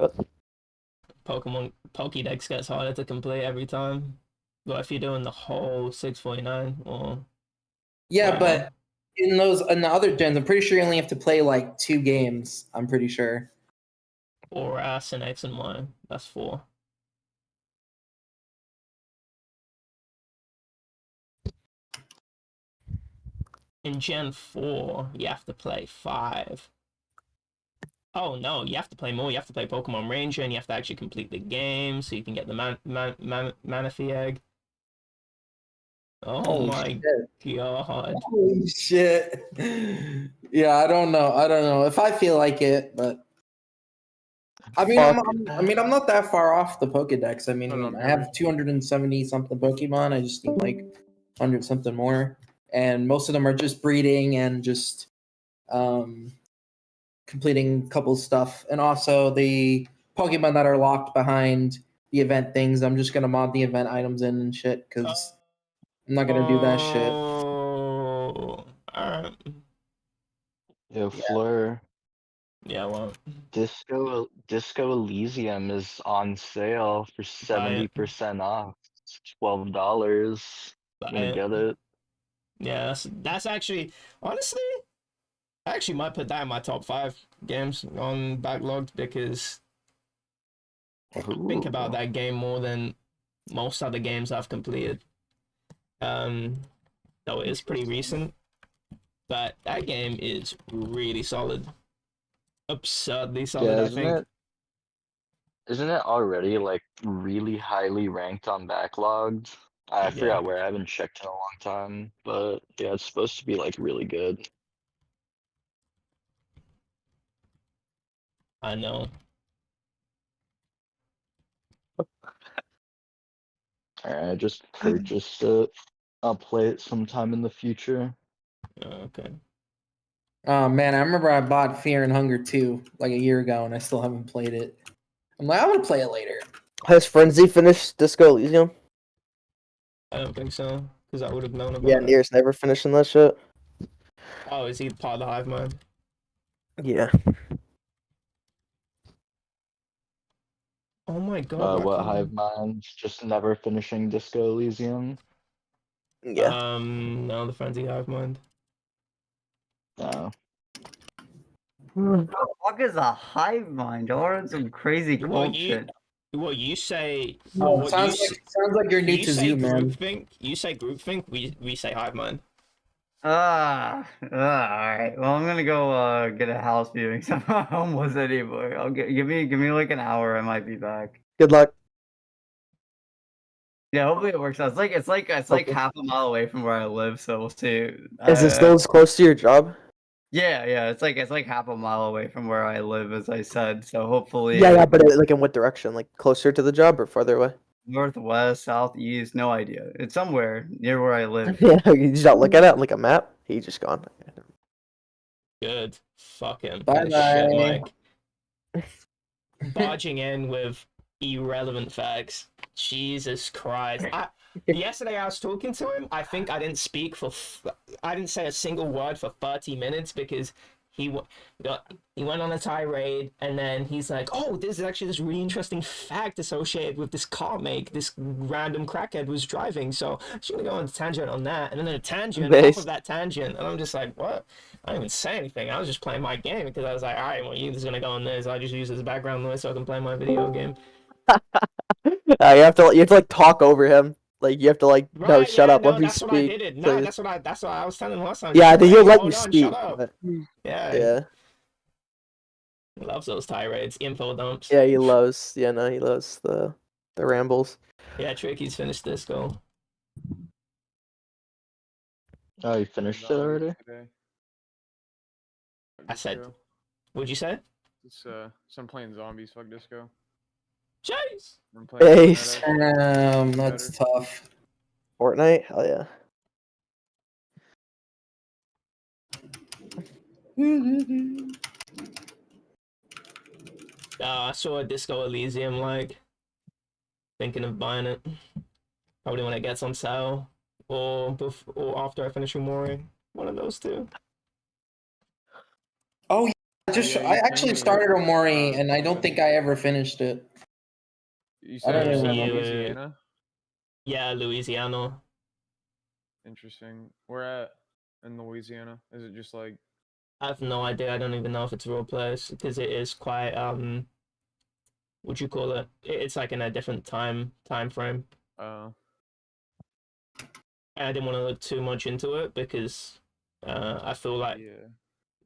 Pokemon Pokédex gets harder to complete every time. But if you're doing the whole 649 or yeah, but in the other gens, I'm pretty sure you only have to play like 2 games. I'm pretty sure. or S and X and Y, that's 4. In Gen 4, you have to play 5. Oh no, you have to play more. You have to play Pokemon Ranger, and you have to actually complete the game so you can get the Manaphy egg. Oh my god! Holy shit! Yeah, I don't know if I feel like it, but I mean, I'm not that far off the Pokédex. I mean, I have 270 something Pokemon. I just need like 100 something more, and most of them are just breeding and just completing a couple stuff, and also the Pokemon that are locked behind the event things. I'm just gonna mod the event items in and shit because I'm not gonna do that shit. Oh, alright. Yo, Fleur. Yeah, well. Disco Elysium is on sale for 70% off. It's $12. I'm gonna get it. Yeah, that's actually honestly, I actually might put that in my top 5 games on backlogged because I think about that game more than most other games I've completed. Though it is pretty recent, but that game is really solid, absurdly solid. Yeah, I think. Isn't it already like really highly ranked on backlogged? I forgot where. I haven't checked in a long time, but yeah, it's supposed to be like really good. I know. Alright, I just purchased it. I'll play it sometime in the future. Okay. Oh man, I remember I bought Fear and Hunger 2 like a year ago, and I still haven't played it. I'm like, I'm gonna play it later. Has Frenzy finished Disco Elysium? I don't think so, because I would have known about Yeah, it. Nier's never finishing that shit. Oh, is he part of the Hive Mind? Yeah. Oh my god. What Hive Mind? Just never finishing Disco Elysium? Yeah. No, the Frenzy Hive Mind. No. What the fuck is a hive mind? Y'all are in some crazy cult shit. Well, you say. Sounds like you're new to Zoo, man. You say groupthink. We say hive mind. All right. Well, I'm gonna go get a house viewing. So I'm not homeless anymore. Give me like an hour. I might be back. Good luck. Yeah, hopefully it works out. It's like half a mile away from where I live, so we'll see. Is it still as close to your job? Yeah. It's like half a mile away from where I live, as I said. So hopefully. Yeah, but like in what direction? Like closer to the job or farther away? Northwest, southeast, no idea. It's somewhere near where I live. Yeah, you just not look at it on like a map. He's just gone. Good. Fuck him. Bye Shit, bye. Mike. Barging in with irrelevant facts. Jesus Christ. Yesterday I was talking to him. I think I didn't speak for. I didn't say a single word for 30 minutes because he went on a tirade, and then he's like, "Oh, there's actually this really interesting fact associated with this car make this random crackhead was driving." So I'm just gonna go on a tangent on that, and then a tangent off of that tangent, and I'm just like, "What?" I didn't even say anything. I was just playing my game because I was like, "All right, well, you're just gonna go on this. I just use this background noise so I can play my video game." You have to like talk over him. Like you have to like no, shut up. Let me that's speak. What I did it. No, that's what I was telling him last time. Yeah, I think he'll let you on, speak. Shut up. But... Yeah. He loves those tirades, info dumps. Yeah, he loves. Yeah, no, he loves the rambles. Yeah, Tricky's finished this goal. Oh, you finished it already? I said, what'd you say? It's I'm playing zombies. Fuck disco. Chase. I'm playing Ace. That's tough. Fortnite? Hell yeah. I saw a Disco Elysium like thinking of buying it. Probably when it gets on sale or or after I finish with Mori. One of those two. Oh yeah, I actually started Omori and I don't think I ever finished it. You I don't said even remember. Louisiana? Yeah, Louisiana. Interesting. Where at in Louisiana? Is it just like? I have no idea. I don't even know if it's a real place because it is quite what you call it? It's like in a different time frame. I didn't want to look too much into it because I feel like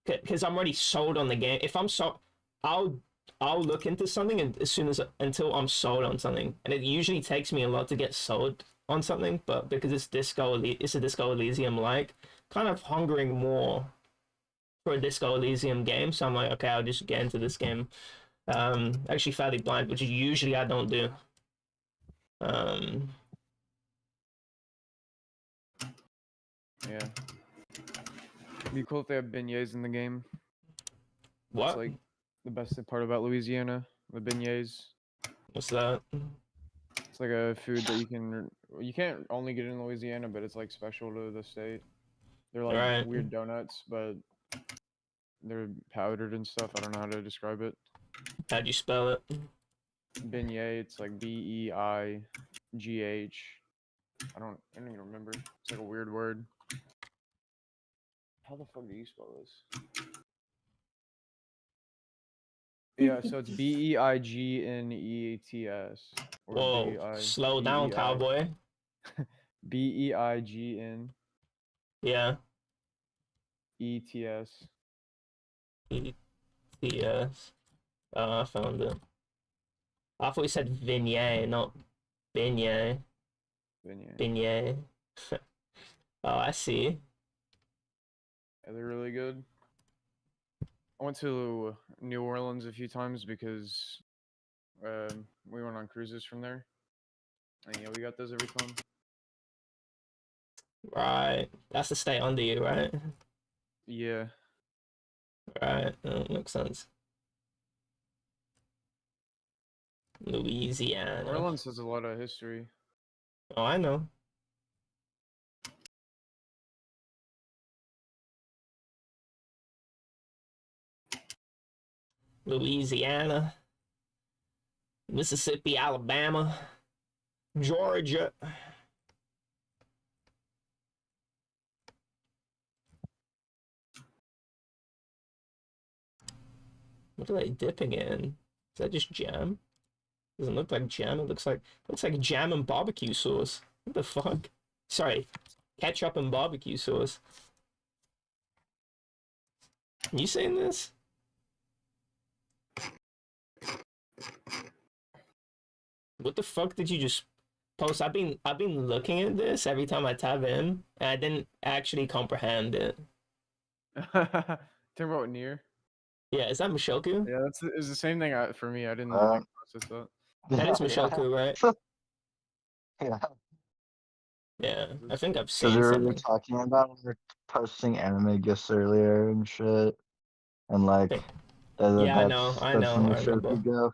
because I'm already sold on the game. If I'm so, I'll look into something and until I'm sold on something, and it usually takes me a lot to get sold on something. But because it's a Disco Elysium like, kind of hungering more for a Disco Elysium game. So I'm like, okay, I'll just get into this game. Actually fairly blind, which usually I don't do. Yeah. It'd be cool if they have beignets in the game. What? It's like the best part about Louisiana, the beignets. What's that? It's like a food that you can't only get in Louisiana, but it's like special to the state. They're like weird donuts, but they're powdered and stuff. I don't know how to describe it. How'd you spell it? Beignet. It's like Beigh. I don't even remember. It's like a weird word. How the fuck do you spell this? Yeah, so it's Beignets. Whoa, slow down, cowboy. Beign. Yeah. ETS. ETS. I found it. I thought you said vignette, not beignet. Beignet. Oh, I see. Yeah, they're really good. I went to New Orleans a few times because we went on cruises from there. And yeah, we got those every time. Right. That's the state under you, right? Yeah. Right. That makes sense. Louisiana. New Orleans has a lot of history. Oh, I know. Louisiana, Mississippi, Alabama, Georgia. What are they dipping it in? Is that just jam? Doesn't look like jam. It looks like jam and barbecue sauce. What the fuck? Sorry, ketchup and barbecue sauce. You saying this? What the fuck did you just post? I've been looking at this every time I tab in, and I didn't actually comprehend it. Talking about near. Yeah, is that Michelku? Yeah, it's the same thing for me. I didn't process that. That is Michelku, right? Yeah. Yeah, I think I've seen Because we something. were talking about we were posting anime gifs earlier and shit, and like yeah, I know, I remember. Yeah.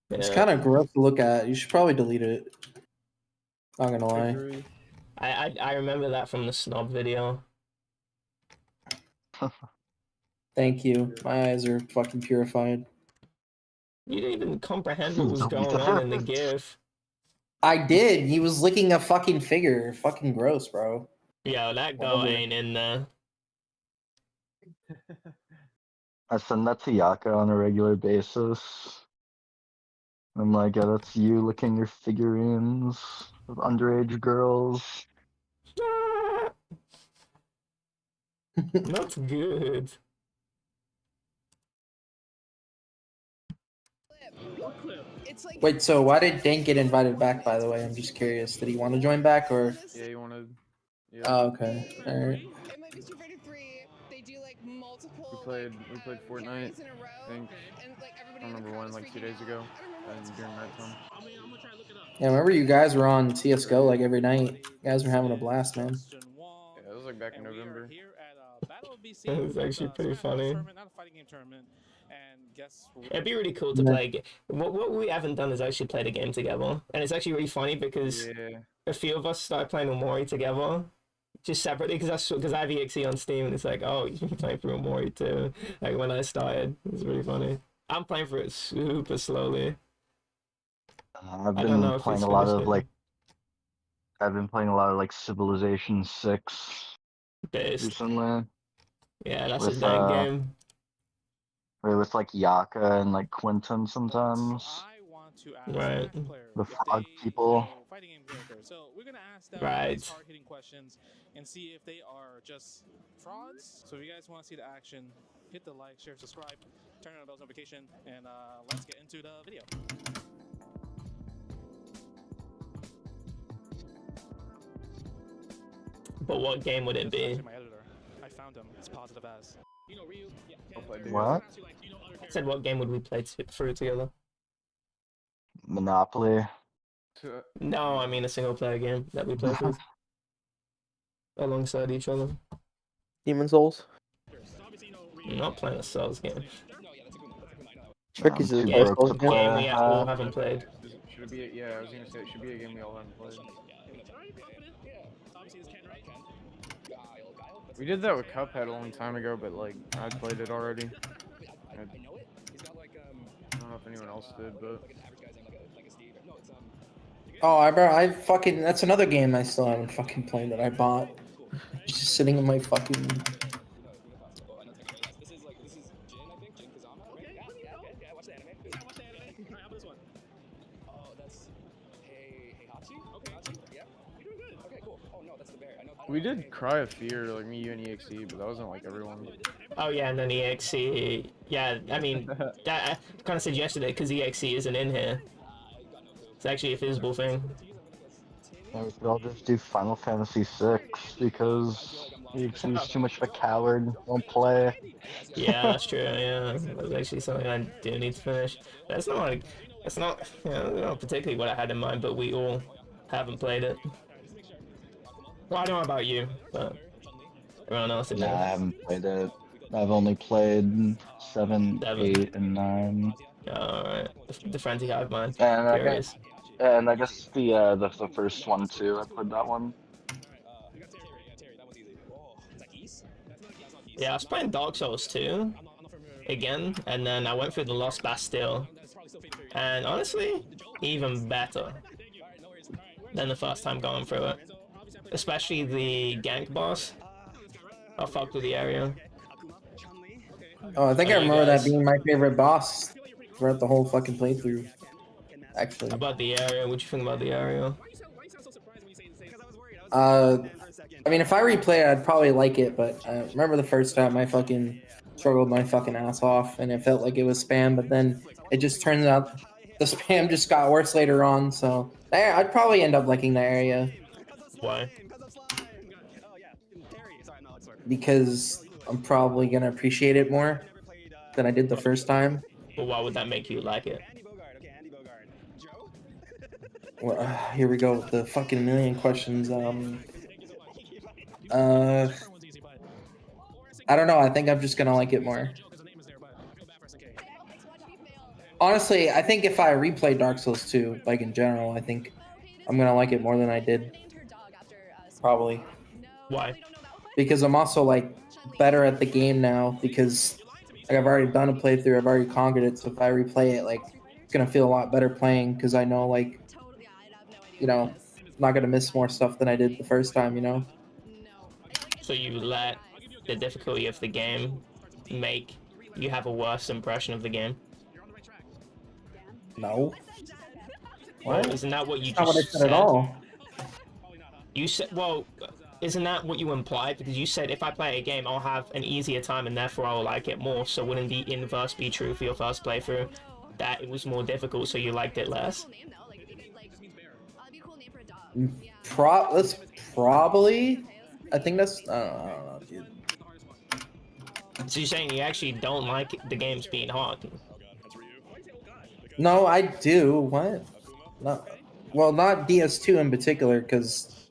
It's kind of gross to look at. You should probably delete it. Not gonna lie. I remember that from the snob video. Thank you. My eyes are fucking purified. You didn't even comprehend what was going on in the GIF. I did. He was licking a fucking figure. Fucking gross, bro. Yo, that girl ain't in there. I send that to Yaka on a regular basis. I'm like, yeah, that's you licking your figurines of underage girls. That's good. Wait, so why did Dane get invited back, by the way? I'm just curious. Did he want to join back, or? Yeah, he wanted. Yeah. Oh, okay. All right. In my Street Fighter 3, they do like We played Fortnite, I think. I remember one like 2 days ago, and during nighttime. Yeah, I remember you guys were on CS:GO like every night. You guys were having a blast, man. Yeah, it was like back in November. It's actually pretty funny. It'd be really cool to play. What we haven't done is actually play the game together, and it's actually really funny because a few of us started playing Omori together, just separately because I have EXE on Steam, and it's like, oh, you've been playing through Omori too. Like when I started, it's really funny. I'm playing for it super slowly. I've been playing a lot of like Civilization 6 recently. Yeah, that's a dang game. With like Yaka and like Quinton sometimes. Right. The frog people. So we're gonna ask them right. hard-hitting questions and see if they are just frauds. So if you guys want to see the action, hit the like, share, subscribe, turn on the bell notification, and let's get into the video. But what game would it be? My editor, I found him. It's positive as. You know, Ryu. Yeah. What? I said, what game would we play through together? Monopoly. No, I mean a single player game that we play through alongside each other. Demon Souls. I'm not playing a Souls game. Tricky's a game we all haven't played. Should it be? Yeah, I was gonna say it should be a game we all haven't played. We did that with Cuphead a long time ago, but like I played it already. I don't know if anyone else did, but. Oh, I fucking, that's another game I still haven't fucking played that I bought. It's just sitting in my fucking. We did Cry of Fear, like me, you, and EXE, but that wasn't like everyone. Oh yeah, and then EXE. Yeah, I mean, that I kind of suggested it because EXE isn't in here. It's actually a feasible thing. Yeah, we could all just do Final Fantasy VI because EXE's too much of a coward. Won't play. Yeah, that's true. Yeah, that's actually something I do need to finish. That's not like, that's not, not particularly what I had in mind, but we all haven't played it. Well, I don't know about you, but everyone else Nah, I haven't played it. I've only played 7, 8, and 9. Alright, the Frenzy Hive mind. And I guess the first one too. I played that one. Yeah, I was playing Dark Souls 2 again, and then I went through the Lost Bastille, and honestly, even better than the first time going through it. Especially the gank boss. I fucked with the area. Oh, I think I remember that being my favorite boss throughout the whole fucking playthrough. Actually. How about the area? What'd you think about the area? I mean, if I replay it, I'd probably like it, but I remember the first time I fucking struggled my fucking ass off, and it felt like it was spam, but then it just turns out the spam just got worse later on, so I'd probably end up liking the area. Why? Because I'm probably gonna appreciate it more than I did the first time. Well, why would that make you like it? Well, here we go with the fucking million questions. I don't know. I think I'm just gonna like it more. Honestly, I think if I replay Dark Souls 2, like in general, I think I'm gonna like it more than I did. Probably. Why? Because I'm also like better at the game now because like I've already done a playthrough, I've already conquered it, so if I replay it, like it's gonna feel a lot better playing because I know like, you know, I'm not gonna miss more stuff than I did the first time, you know? So you let the difficulty of the game make you have a worse impression of the game? No. Well, isn't that what you That's just not what I said said? at all. You said, well, isn't that what you implied? Because you said if I play a game, I'll have an easier time and therefore I'll like it more. So wouldn't the inverse be true for your first playthrough? That it was more difficult, so you liked it less? That's probably. I think that's. I don't know, dude. So you're saying you actually don't like the games being hard? No, I do. What? No. Well, not DS2 in particular, because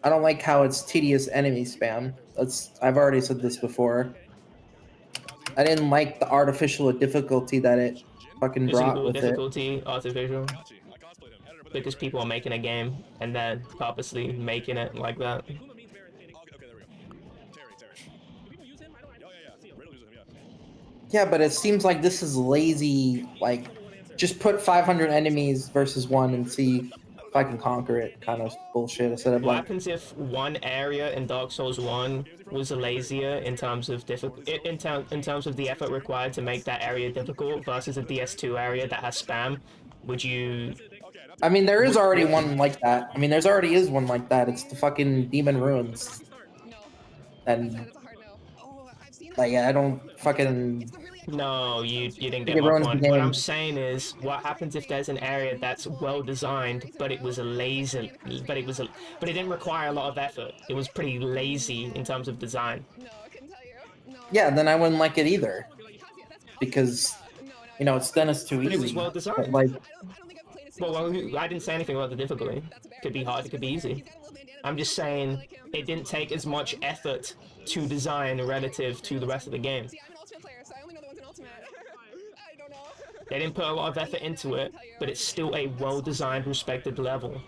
I don't like how it's tedious enemy spam. I've already said this before. I didn't like the artificial difficulty that it fucking brought with difficulty, artificial. Because people are making a game and then purposely making it like that. Yeah, but it seems like this is lazy. Like, just put 500 enemies versus one and see if I can conquer it. Kind of bullshit. Instead of what like, happens if one area in Dark Souls 1 was lazier in terms of in terms of the effort required to make that area difficult versus a DS2 area that has spam? Would you? I mean, there is already one like that. I mean, there's already is one like that. It's the fucking Demon Ruins. And like, I don't fucking. No, you didn't get my point. What I'm saying is, what happens if there's an area that's well designed, but it was but it didn't require a lot of effort. It was pretty lazy in terms of design. Yeah, then I wouldn't like it either, because you know it's done as too easy. It was well designed. Like, well, I didn't say anything about the difficulty. It could be hard, it could be easy. I'm just saying it didn't take as much effort to design relative to the rest of the game. They didn't put a lot of effort into it, but it's still a well-designed, respected level.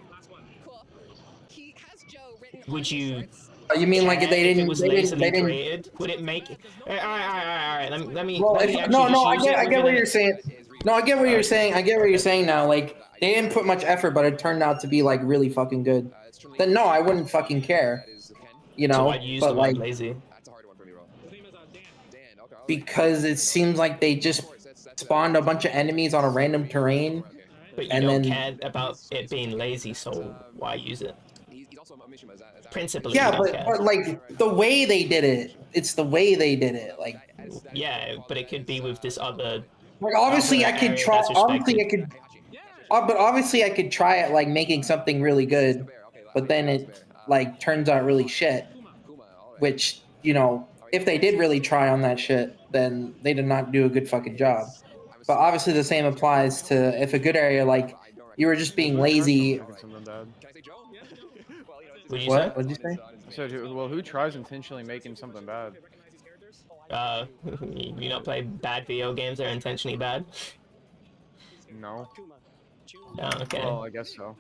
Would you? You mean like they didn't? If it was lazily created, would it make? All right. Let me. Well, I get what you're saying. No, I get what you're saying. I get what you're saying now. Like, they didn't put much effort, but it turned out to be like really fucking good. Then no, I wouldn't fucking care. You know, so I'd use but the like word lazy. Because it seems like they just spawned a bunch of enemies on a random terrain. But you don't care about it being lazy, so why use it? Principally, yeah, but like the way they did it, it's the way they did it. Like, yeah, but it could be with this other. Like, obviously, I could try. Obviously, I could. But obviously, I could try it, like making something really good, but then it like turns out really shit. Which, you know, if they did really try on that shit, then they did not do a good fucking job. But obviously, the same applies to if a good area, like you were just being lazy. What? What'd you say? I said, well, who tries intentionally making something bad? You not play bad video games that are intentionally bad? No. Oh, okay. Well, I guess so.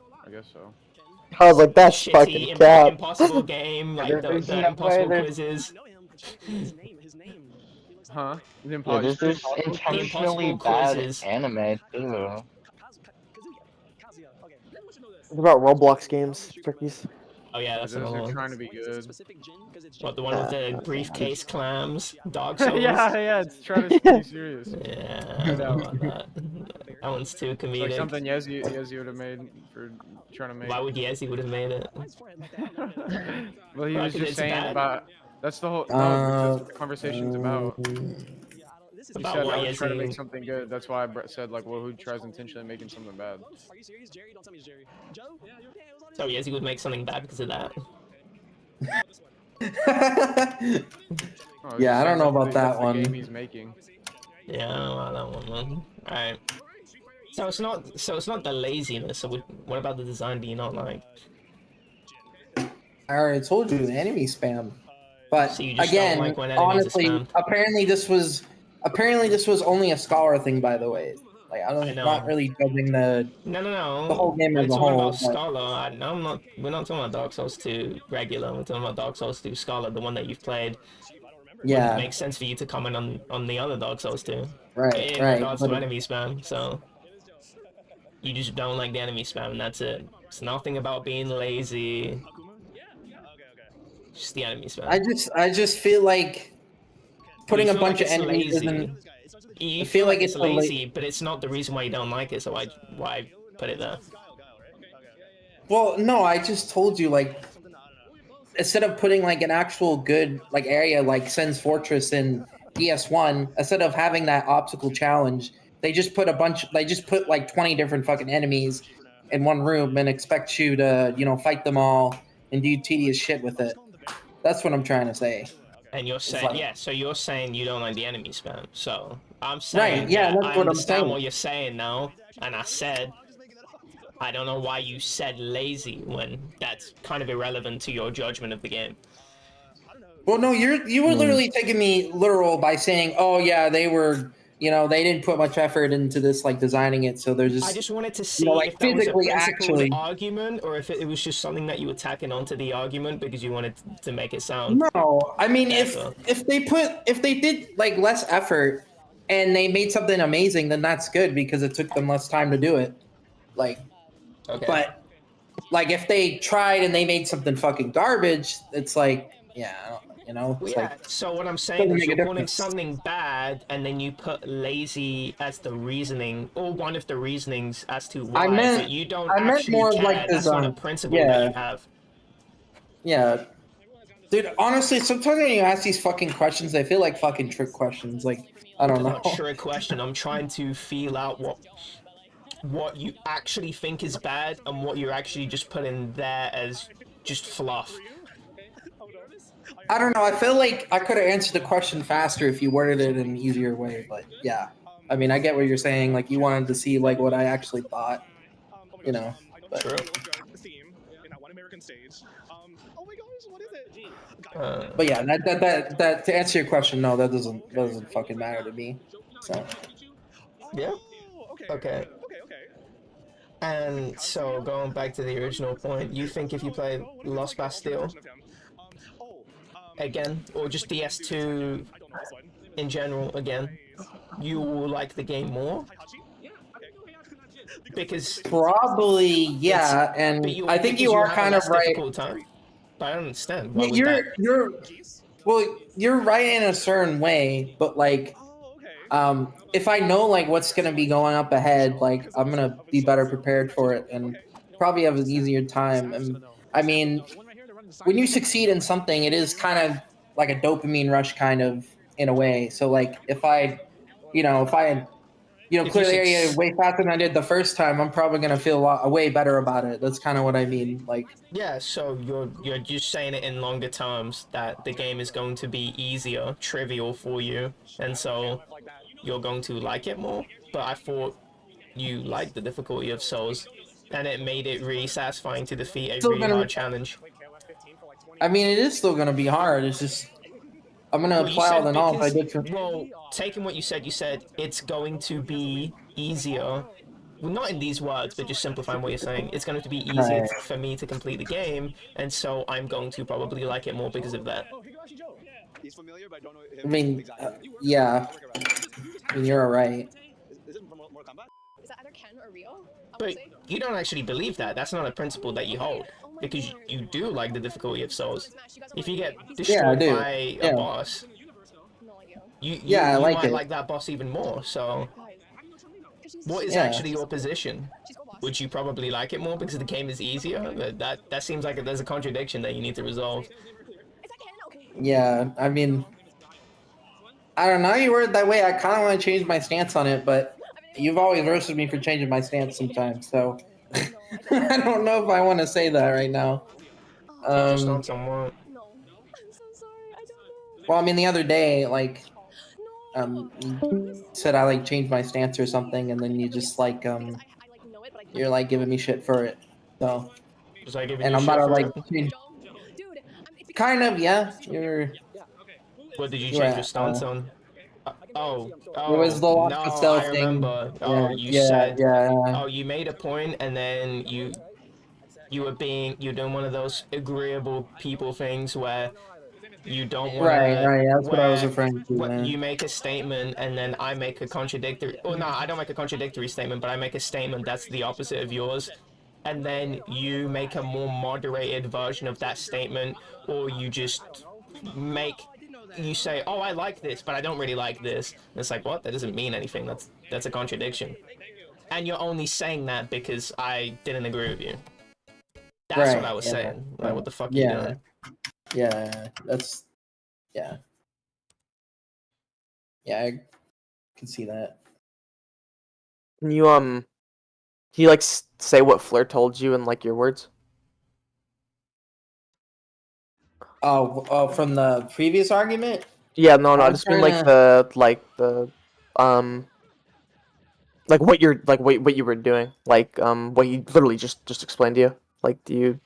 I was like, that's fucking cap. Impossible game, like the impossible quizzes. Huh? Yeah, there's intentionally bad anime too. What about Roblox games, Turkeys? Oh yeah, that's another one. Trying to be good. What, the one with the briefcase clams? Dark Souls? yeah, it's trying to be serious. Yeah, I don't want that. That one's too comedic. Like something Yezi would have made for trying to make. Why would Yezi would have made it? Well, he was just saying about. That's the whole. No, that's what the conversation's about. He said I was trying to make something good. That's why I said, like, well, who tries intentionally making something bad? Are you serious, Jerry? Don't tell me it's Jerry. Joe? Yeah, you're okay. So Yezi would make something bad because of that. Yeah, I don't know about that one. Game he's making. Yeah, I don't know about that one, man. All right. So it's not the laziness. So what about the design? Do you not like? I already told you the enemy spam. But so again, like honestly, apparently this was only a scholar thing, by the way. Like, I'm not really judging the whole game as a whole. About Scholar. We're not talking about Dark Souls 2 regular. We're talking about Dark Souls 2 Scholar, the one that you've played. Yeah. It makes sense for you to comment on the other Dark Souls 2. Right. In regards to enemy spam, so you just don't like the enemy spam, and that's it. It's nothing about being lazy. Just the enemy spam. I just feel like putting a bunch of enemies isn't. You feel like it's lazy, but it's not the reason why you don't like it, so why put it there? Well, no, I just told you, like, instead of putting like an actual good like area like Sen's Fortress in DS1, instead of having that obstacle challenge, they just put like 20 different fucking enemies in one room and expect you to, you know, fight them all and do tedious shit with it. That's what I'm trying to say. And you're saying, like, yeah, so you're saying you don't like the enemy spam. So I'm saying, right, yeah, that's I what I'm understand saying. what you're saying now. And I said, I don't know why you said lazy when that's kind of irrelevant to your judgment of the game. Well, no, you were literally taking me literal by saying, oh yeah, they were, they didn't put much effort into this, like designing it, so they're just. I just wanted to see like, if that was a principled actually argument, or if it was just something that you were tacking onto the argument because you wanted to make it sound. No, I mean better. if they did like less effort and they made something amazing, then that's good because it took them less time to do it. Like, okay. But like if they tried and they made something fucking garbage, it's like, yeah, it's yeah. like. So what I'm saying is you're calling something bad, and then you put lazy as the reasoning, or one of the reasonings as to why. But you don't actually more care. like That's not a principle that you have. Yeah. Dude, honestly, sometimes when you ask these fucking questions, they feel like fucking trick questions. Like, I don't know. Not trick question. I'm trying to feel out what you actually think is bad and what you're actually just putting there as just fluff. I don't know. I feel like I could have answered the question faster if you worded it in an easier way, but yeah. I mean, I get what you're saying. Like, you wanted to see like what I actually thought, But. True. But yeah, that to answer your question, no, that doesn't fucking matter to me. So. Yeah. Okay. And so going back to the original point, you think if you play Lost Bastille again, or just DS2 in general again, you will like the game more? Because probably, yeah, and I think you are kind of right. Time. But I don't understand. Why you're right in a certain way, but like, if I know like what's gonna be going up ahead, like I'm gonna be better prepared for it and probably have an easier time. And I mean, when you succeed in something, it is kind of like a dopamine rush, kind of in a way. So like, if I clear the area way faster than I did the first time, I'm probably gonna feel way better about it. That's kind of what I mean. Like, yeah, so you're just saying it in longer terms that the game is going to be easier, trivial for you, and so you're going to like it more. But I thought you liked the difficulty of Souls, and it made it really satisfying to defeat a really hard challenge. I mean, it is still gonna be hard. It's just I'm gonna apply all the knowledge I did for. Well, taking what you said it's going to be easier. Well, not in these words, but just simplifying what you're saying. It's going to be easier for me to complete the game, and so I'm going to probably like it more because of that. I mean, yeah. I mean, you're right. But you don't actually believe that. That's not a principle that you hold. Because you do like the difficulty of Souls. If you get destroyed by a boss, you might like that boss even more. So, what is actually your position? Would you probably like it more because the game is easier? That seems like there's a contradiction that you need to resolve. Yeah, I mean, I don't know. You word that way. I kind of want to change my stance on it, but you've always roasted me for changing my stance sometimes. So I don't know if I want to say that right now. Just on someone. Well, I mean, the other day, like, you said I like changed my stance or something, and then you just like you're like giving me shit for it. So, just like giving and you I'm shit about to for like it? change. Kind of, yeah. You're. What did you change your stance on? Oh, it was the Lost Stealth thing. Remember. Oh, you said. Oh, you made a point, and then you're doing one of those agreeable people things where you don't want to. Right. That's what I was referring to. Man. You make a statement, and then I make a contradictory. Oh no, I don't make a contradictory statement, but I make a statement that's the opposite of yours. And then you make a more moderated version of that statement, or you just you say, oh, I like this, but I don't really like this. And it's like, what? That doesn't mean anything. That's a contradiction. And you're only saying that because I didn't agree with you. That's what I was saying. Like, what the fuck are you doing? Yeah, that's... Yeah. Yeah, I can see that. Can you like say what Fleur told you in like your words? From the previous argument? Yeah, no, I I was just mean trying like what you're like what you were doing, like what he literally just explained to you. Like, do you?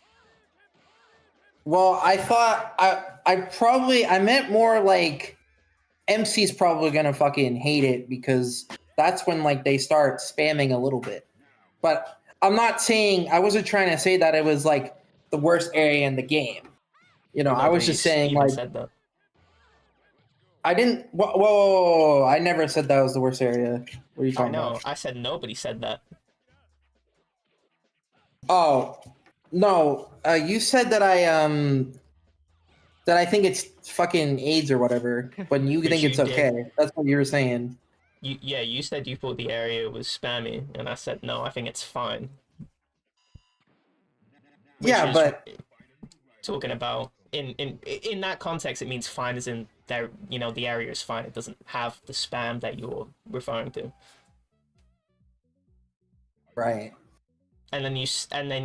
Well, I thought I meant more like MC's probably gonna fucking hate it because that's when like they start spamming a little bit. But I wasn't trying to say that it was like the worst area in the game. You know, I was just saying like said that. I didn't. Whoa! I never said that was the worst area. What are you I talking know. about? I said nobody said that. Oh no! You said that I think it's fucking AIDS or whatever, but you Which think it's you okay. did. That's what you were saying. You said you thought the area was spammy, and I said no. I think it's fine. Yeah, but talking about in that context, it means fine as in there. You know, the area is fine. It doesn't have the spam that you're referring to. Right. And then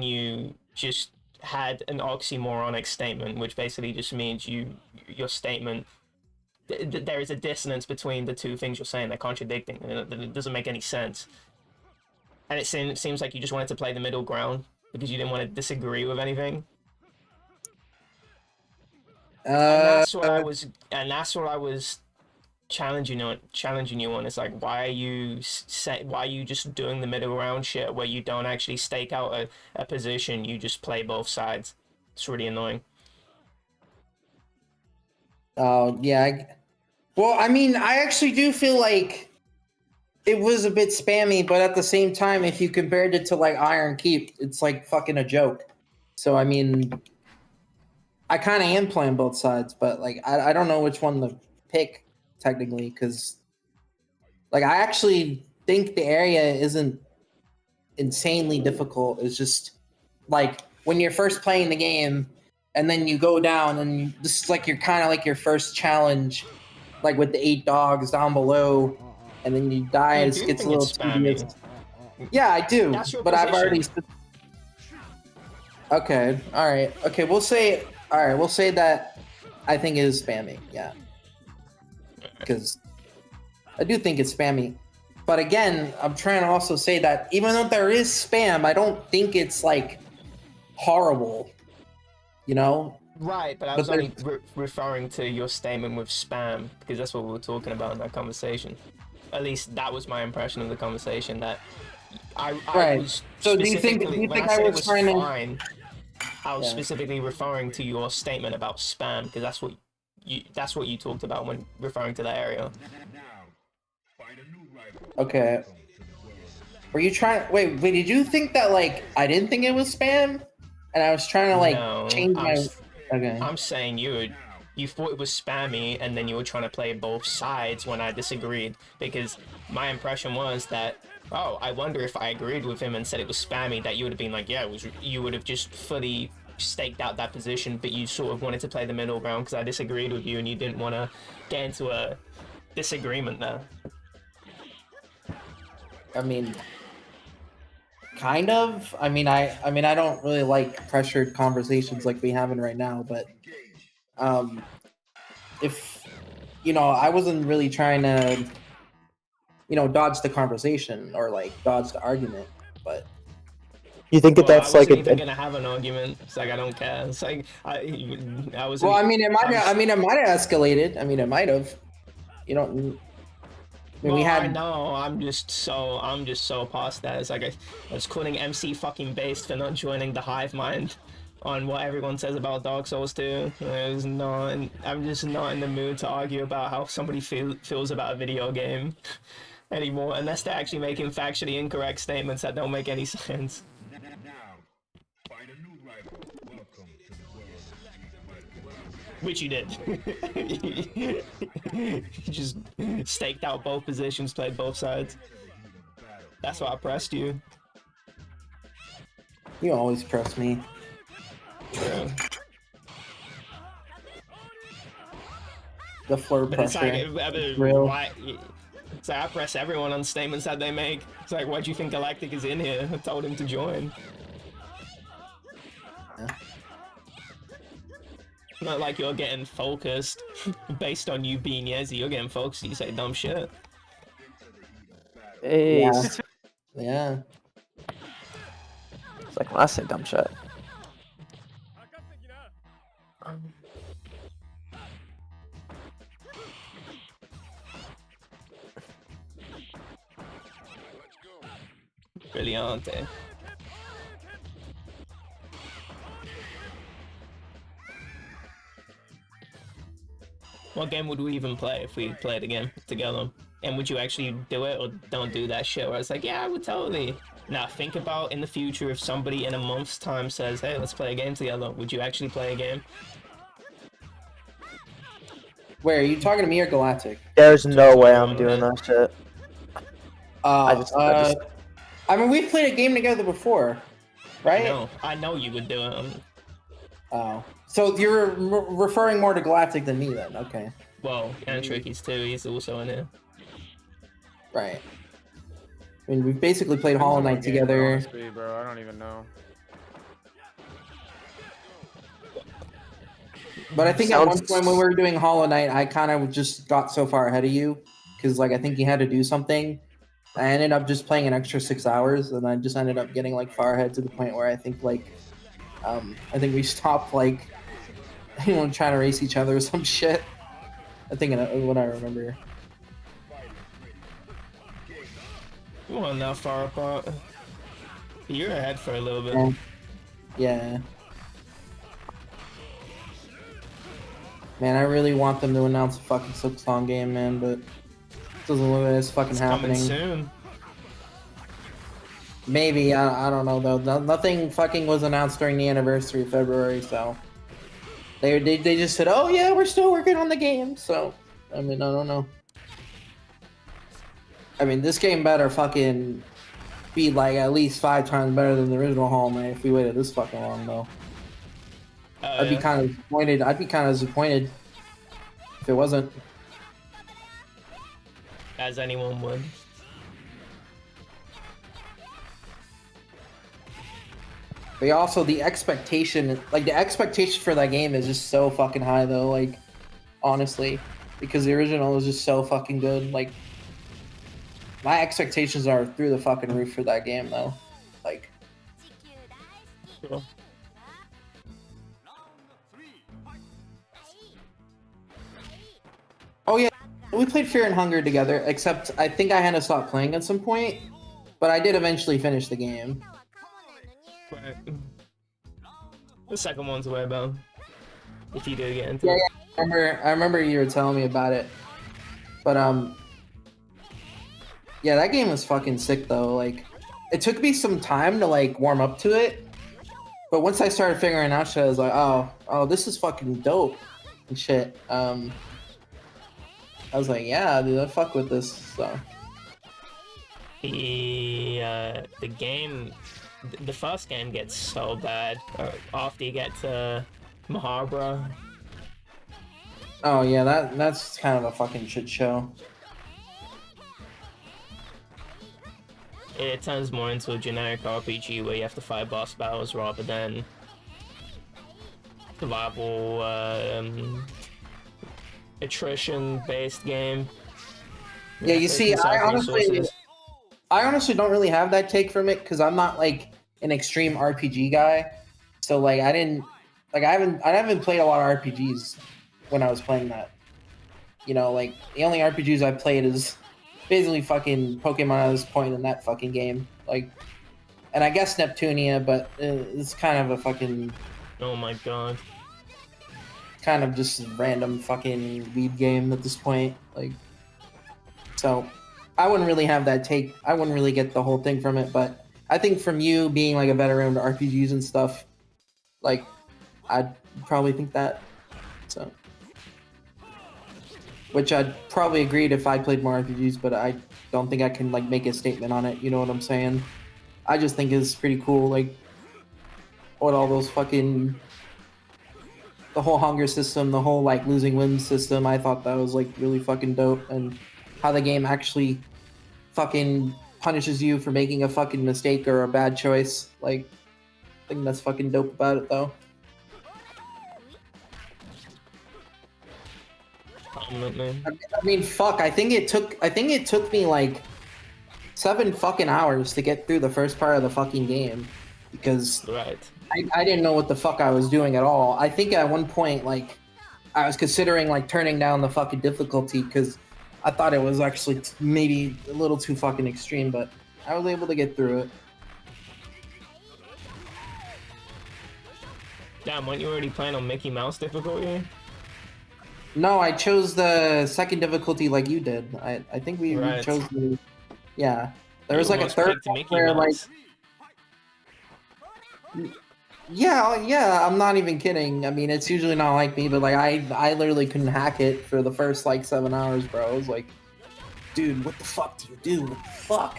you just had an oxymoronic statement, which basically just means your statement. There is a dissonance between the two things you're saying. They're contradicting, and it doesn't make any sense. And it seems like you just wanted to play the middle ground because you didn't want to disagree with anything. And that's what I was challenging you on. It's like, why are you just doing the middle ground shit where you don't actually stake out a position, you just play both sides? It's really annoying. Oh yeah. Well, I mean, I actually do feel like it was a bit spammy, but at the same time, if you compared it to like Iron Keep, it's like fucking a joke. So I mean, I kind of am playing both sides, but like I don't know which one to pick technically, because like I actually think the area isn't insanely difficult. It's just like when you're first playing the game and then you go down and this is like you're kind of like your first challenge, like with the 8 dogs down below, and then you die. It gets a little tedious. Yeah, I do, but I've already. Okay, all right, okay. We'll say that I think it is spammy. Yeah, because I do think it's spammy. But again, I'm trying to also say that even though there is spam, I don't think it's like horrible. You know? Right, but I was only referring to your statement with spam because that's what we were talking about in that conversation. At least that was my impression of the conversation. That I was. So do you think I was trying to? Fine, I was specifically referring to your statement about spam because that's what you talked about when referring to that area. Okay. Were you trying? Wait. Did you think that like I didn't think it was spam, and I was trying to like change my? Okay. I'm saying you thought it was spammy, and then you were trying to play both sides when I disagreed because my impression was that I wonder if I agreed with him and said it was spammy, that you would have been like, yeah, it was. You would have just fully staked out that position, but you sort of wanted to play the middle ground because I disagreed with you and you didn't want to get into a disagreement there. I mean, kind of. I mean, I don't really like pressured conversations like we having right now, but if I wasn't really trying to dodge the conversation or like dodge the argument, but you think that that's I wasn't like even gonna have an argument. It's like I don't care. It's like I was. Well, I mean, it might have escalated. I mean, it might have. You don't. I know. I'm just so past that. It's like I was calling MC fucking based for not joining the hive mind on what everyone says about Dark Souls 2. I'm just not in the mood to argue about how somebody feels about a video game anymore, unless they're actually making factually incorrect statements that don't make any sense. Which you did. You just staked out both positions, played both sides. That's why I pressed you. You always press me. True. The floor pressure. It's like, it's like I press everyone on statements that they make. It's like, why do you think Galactic is in here? I told him to join. Yeah. not like you're getting focused based on you being Yezi. You're getting focused. You say dumb shit. Ace. Yeah. It's like when I say dumb shit. Brilliante. What game would we even play if we played a game together? And would you actually do it or don't do that shit where it's like, yeah, I would totally. Now think about in the future if somebody in a month's time says, hey, let's play a game together. Would you actually play a game? Wait, are you talking to me or Galactic? There's no way I'm doing that shit. I mean, we've played a game together before, right? No, I know you would do it. Oh, so you're referring more to Galactic than me then? Okay. Well, and Tricky's too. He's also in it. Right. I mean, we've basically played Hollow Knight together. Honestly, bro, I don't even know. But I think at one point when we were doing Hollow Knight, I kind of just got so far ahead of you because, like, I think you had to do something. I ended up just playing an extra 6 hours, and I just ended up getting like far ahead to the point where I think like, I think we stopped like, trying to race each other or some shit. I think what I remember. We weren't that far apart. You're ahead for a little bit. Yeah. Man, I really want them to announce a fucking Silksong game, man, but it doesn't look like it's fucking happening. Soon. Maybe, I don't know though. Nothing fucking was announced during the anniversary of February, so they just said, oh yeah, we're still working on the game. So, I mean, I don't know. I mean, this game better fucking be like at least 5 times better than the original Hollow Knight if we waited this fucking long though. I'd be kind of disappointed. I'd be kind of disappointed if it wasn't. As anyone would. But also the expectation for that game is just so fucking high though, like, honestly, because the original is just so fucking good. Like, my expectations are through the fucking roof for that game though. Like, cool. Oh yeah, we played Fear and Hunger together, except I think I had to stop playing at some point, but I did eventually finish the game. Right. The second one's way better. If you do get into it. Yeah, I remember you were telling me about it. But yeah, that game was fucking sick though. Like, it took me some time to like warm up to it. But once I started figuring out shit, I was like, oh, this is fucking dope and shit. I was like, yeah, dude, I fuck with this. So the game, the first game gets so bad after you get to Mahabra. Oh yeah, that's kind of a fucking shit show. It turns more into a generic RPG where you have to fight boss battles rather than survival, attrition-based game. Yeah, you see, I honestly don't really have that take from it because I'm not like an extreme RPG guy. So like I haven't played a lot of RPGs when I was playing that. You know, like the only RPGs I played is basically fucking Pokemon at this point in that fucking game. Like, and I guess Neptunia, but it's kind of a fucking. Oh my god. Kind of just random fucking weeb game at this point. Like, so I wouldn't really have that take. I wouldn't really get the whole thing from it, but I think from you being like a veteran to RPGs and stuff, like, I'd probably think that. So, which I'd probably agreed if I played more RPGs, but I don't think I can like make a statement on it. You know what I'm saying? I just think it's pretty cool, like what all those fucking, the whole hunger system, the whole like losing wins system. I thought that was like really fucking dope, and how the game actually fucking punishes you for making a fucking mistake or a bad choice. Like, I think that's fucking dope about it though. Permanently. I mean, fuck. I think it took me like 7 fucking hours to get through the first part of the fucking game because right. I didn't know what the fuck I was doing at all. I think at one point, like, I was considering like turning down the fucking difficulty because I thought it was actually maybe a little too fucking extreme, but I was able to get through it. Damn, weren't you already playing on Mickey Mouse difficulty? No, I chose the second difficulty like you did. I think we Right. chose the... Yeah. There was like a third one where like... Yeah, I'm not even kidding. I mean, it's usually not like me, but like I literally couldn't hack it for the first like 7 hours, bro. I was like, dude, what the fuck do you do? What the fuck?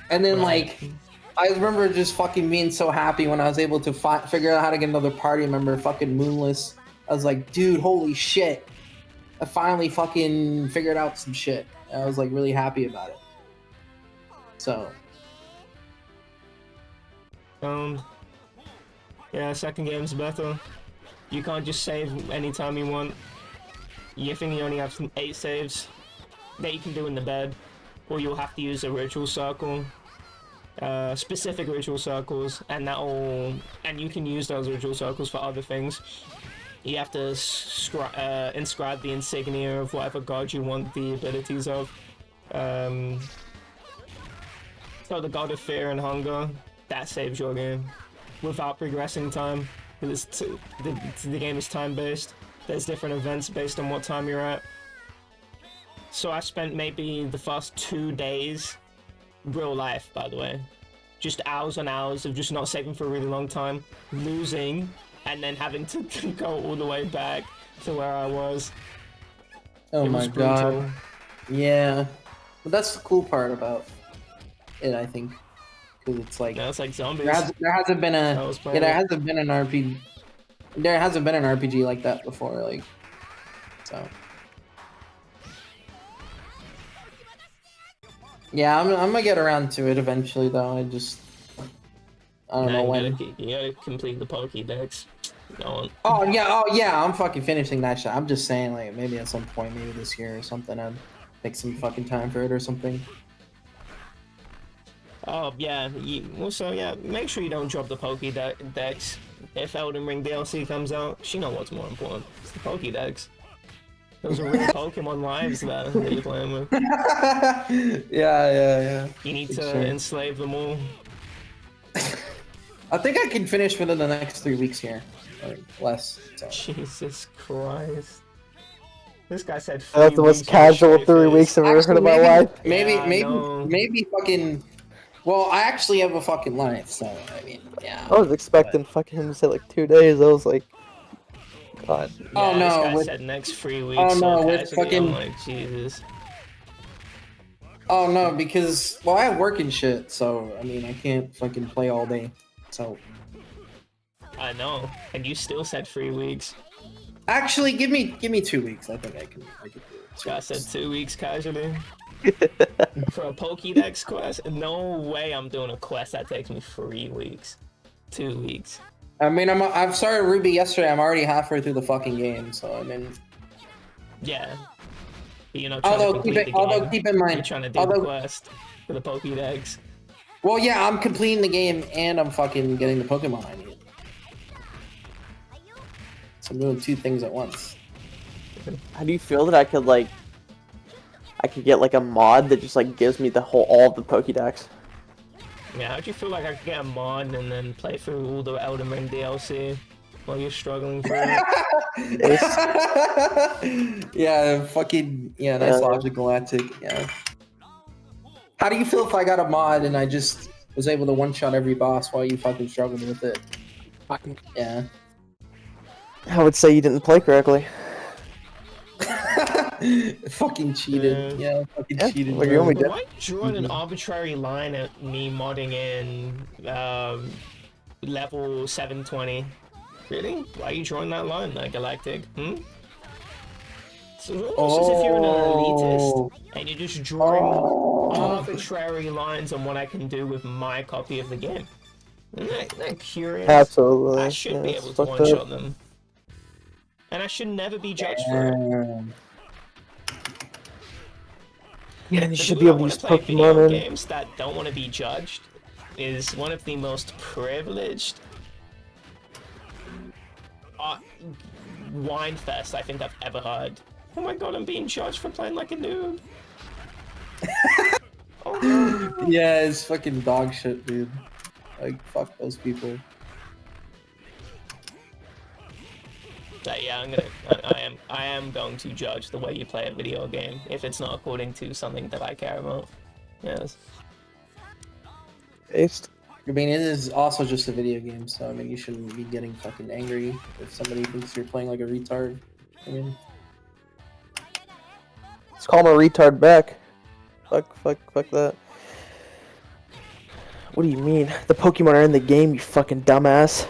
And then like, I remember just fucking being so happy when I was able to figure out how to get another party member, fucking Moonless. I was like, dude, holy shit. I finally fucking figured out some shit. I was like really happy about it. So. Yeah, second game's better. You can't just save anytime you want. You think you only have 8 saves that you can do in the bed, or you'll have to use a ritual circle, specific ritual circles, and you can use those ritual circles for other things. You have to inscribe the insignia of whatever god you want the abilities of. So the god of fear and hunger, that saves your game without progressing time, because the game is time-based. There's different events based on what time you're at. So I spent maybe the first 2 days, real life by the way, just hours and hours of just not saving for a really long time, losing, and then having to go all the way back to where I was. Oh my god. Yeah. But that's the cool part about it, I think. Because it's like... Yeah, it's like zombies. There hasn't been an RPG... There hasn't been an RPG like that before, like... So... Yeah, I'm gonna get around to it eventually, though. I don't know when. You gotta complete the Pokédex. Oh yeah, I'm fucking finishing that shit. I'm just saying, like, maybe at some point, maybe this year or something, I'd make some fucking time for it or something. Oh yeah, also yeah, make sure you don't drop the Pokédex if Elden Ring DLC comes out. She knows what's more important. It's the Pokédex. Those are real Pokemon lives that you're playing with. Yeah. You need to enslave them all. I think I can finish within the next 3 weeks here. Or less. So. Jesus Christ. This guy said 3 That's the most casual 3 weeks I've ever heard of my life. Maybe fucking... Well, I actually have a fucking life, so, I mean, yeah. I was expecting fucking him to say like 2 days. I was like... God. Yeah, oh no! This guy said next 3 weeks. Oh no! So with fucking. I'm like, Jesus. Oh no! Because I have work and shit, so I mean I can't fucking play all day. So. I know, and you still said 3 weeks. Actually, give me 2 weeks. I think I can do it. This guy said 2 weeks casually. For a Pokédex quest? No way I'm doing a quest that takes me 3 weeks. 2 weeks. I mean, I've started Ruby yesterday. I'm already halfway through the fucking game, so I mean. Yeah. But you're not although keep in mind, you're trying to do the quest for the Pokédex. Well, yeah, I'm completing the game and I'm fucking getting the Pokemon I need. So I'm doing 2 things at once. How do you feel that I could get like a mod that just like gives me all of the Pokédex? Yeah, how'd you feel like I could get a mod and then play through all the Elden Ring DLC while you're struggling through it? Yeah, fucking, yeah, that's Logic Galactic, yeah. How do you feel if I got a mod and I just was able to one-shot every boss while you fucking struggled with it? Yeah. I would say you didn't play correctly. Fucking cheated. Yeah, fucking cheated. Why drawing an arbitrary line at me modding in level 720? Really? Why are you drawing that line, Galactic? So it's almost as if you're an elitist and you're just drawing arbitrary lines on what I can do with my copy of the game. Isn't that curious? Absolutely. I should be able to one-shot them. and I should never be judged for it. Yeah, you The should people be that able to want use to play video Pokemon. games that don't want to be judged is one of the most privileged wine fest I think I've ever heard. Oh my god, I'm being judged for playing like a noob. Oh no. Yeah, it's fucking dog shit, dude. Like, fuck those people. Yeah, I am going to judge the way you play a video game if it's not according to something that I care about. Yes. Based. I mean, it is also just a video game, so I mean, you shouldn't be getting fucking angry if somebody thinks you're playing like a retard. I mean, let's call him a retard back. Fuck that. What do you mean? The Pokemon are in the game, you fucking dumbass.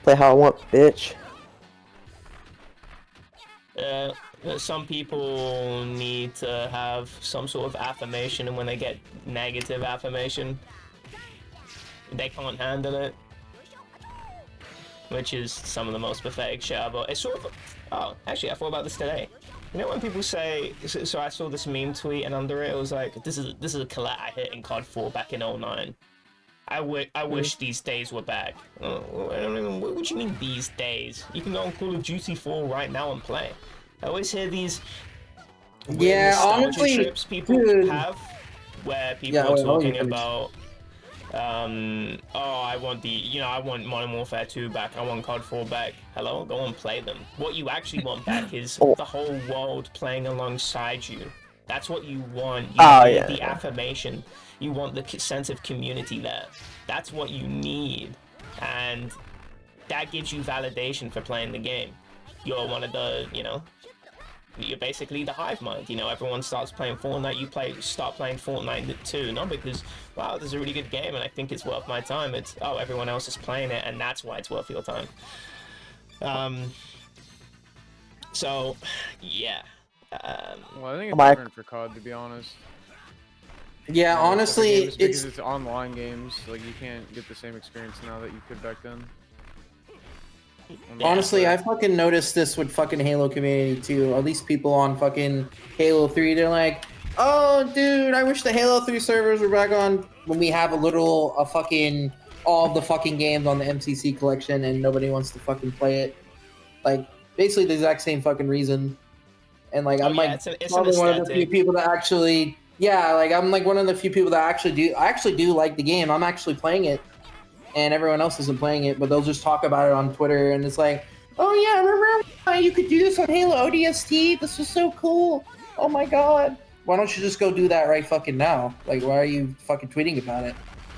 Play how I want, bitch. Some people need to have some sort of affirmation, and when they get negative affirmation, they can't handle it. Which is some of the most pathetic shit ever. It's sort of... Oh, actually, I thought about this today. You know when people say... So I saw this meme tweet, and under it was like, this is a collet I hit in COD 4 back in 09. I wish these days were back. What would you mean these days? You can go on Call of Duty 4 right now and play. I always hear these yeah, honestly, trips people have where people are talking about oh, I want I want Modern Warfare 2 back, I want COD 4 back. Hello, go and play them. What you actually want back is the whole world playing alongside you. That's what you want. You need the affirmation. You want the sense of community there. That's what you need. And that gives you validation for playing the game. You're one of the, you're basically the hive mind. Everyone starts playing Fortnite, you start playing Fortnite too. Not because, wow, this is a really good game and I think it's worth my time. It's, oh, everyone else is playing it and that's why it's worth your time. So, yeah. Well, I think it's different for COD, to be honest. Yeah, honestly, because it's online games. Like, you can't get the same experience now that you could back then. Honestly, I fucking noticed this with fucking Halo community too. At least people on fucking Halo 3, they're like, oh, dude, I wish the Halo 3 servers were back on when we have all of the fucking games on the MCC collection and nobody wants to fucking play it. Like, basically the exact same fucking reason. And like, I'm probably one of the few people that actually, I'm like one of the few people that actually do like the game. I'm actually playing it. And everyone else isn't playing it, but they'll just talk about it on Twitter, and it's like, oh yeah, remember you could do this on Halo ODST? This was so cool. Oh my god. Why don't you just go do that right fucking now? Like, why are you fucking tweeting about it?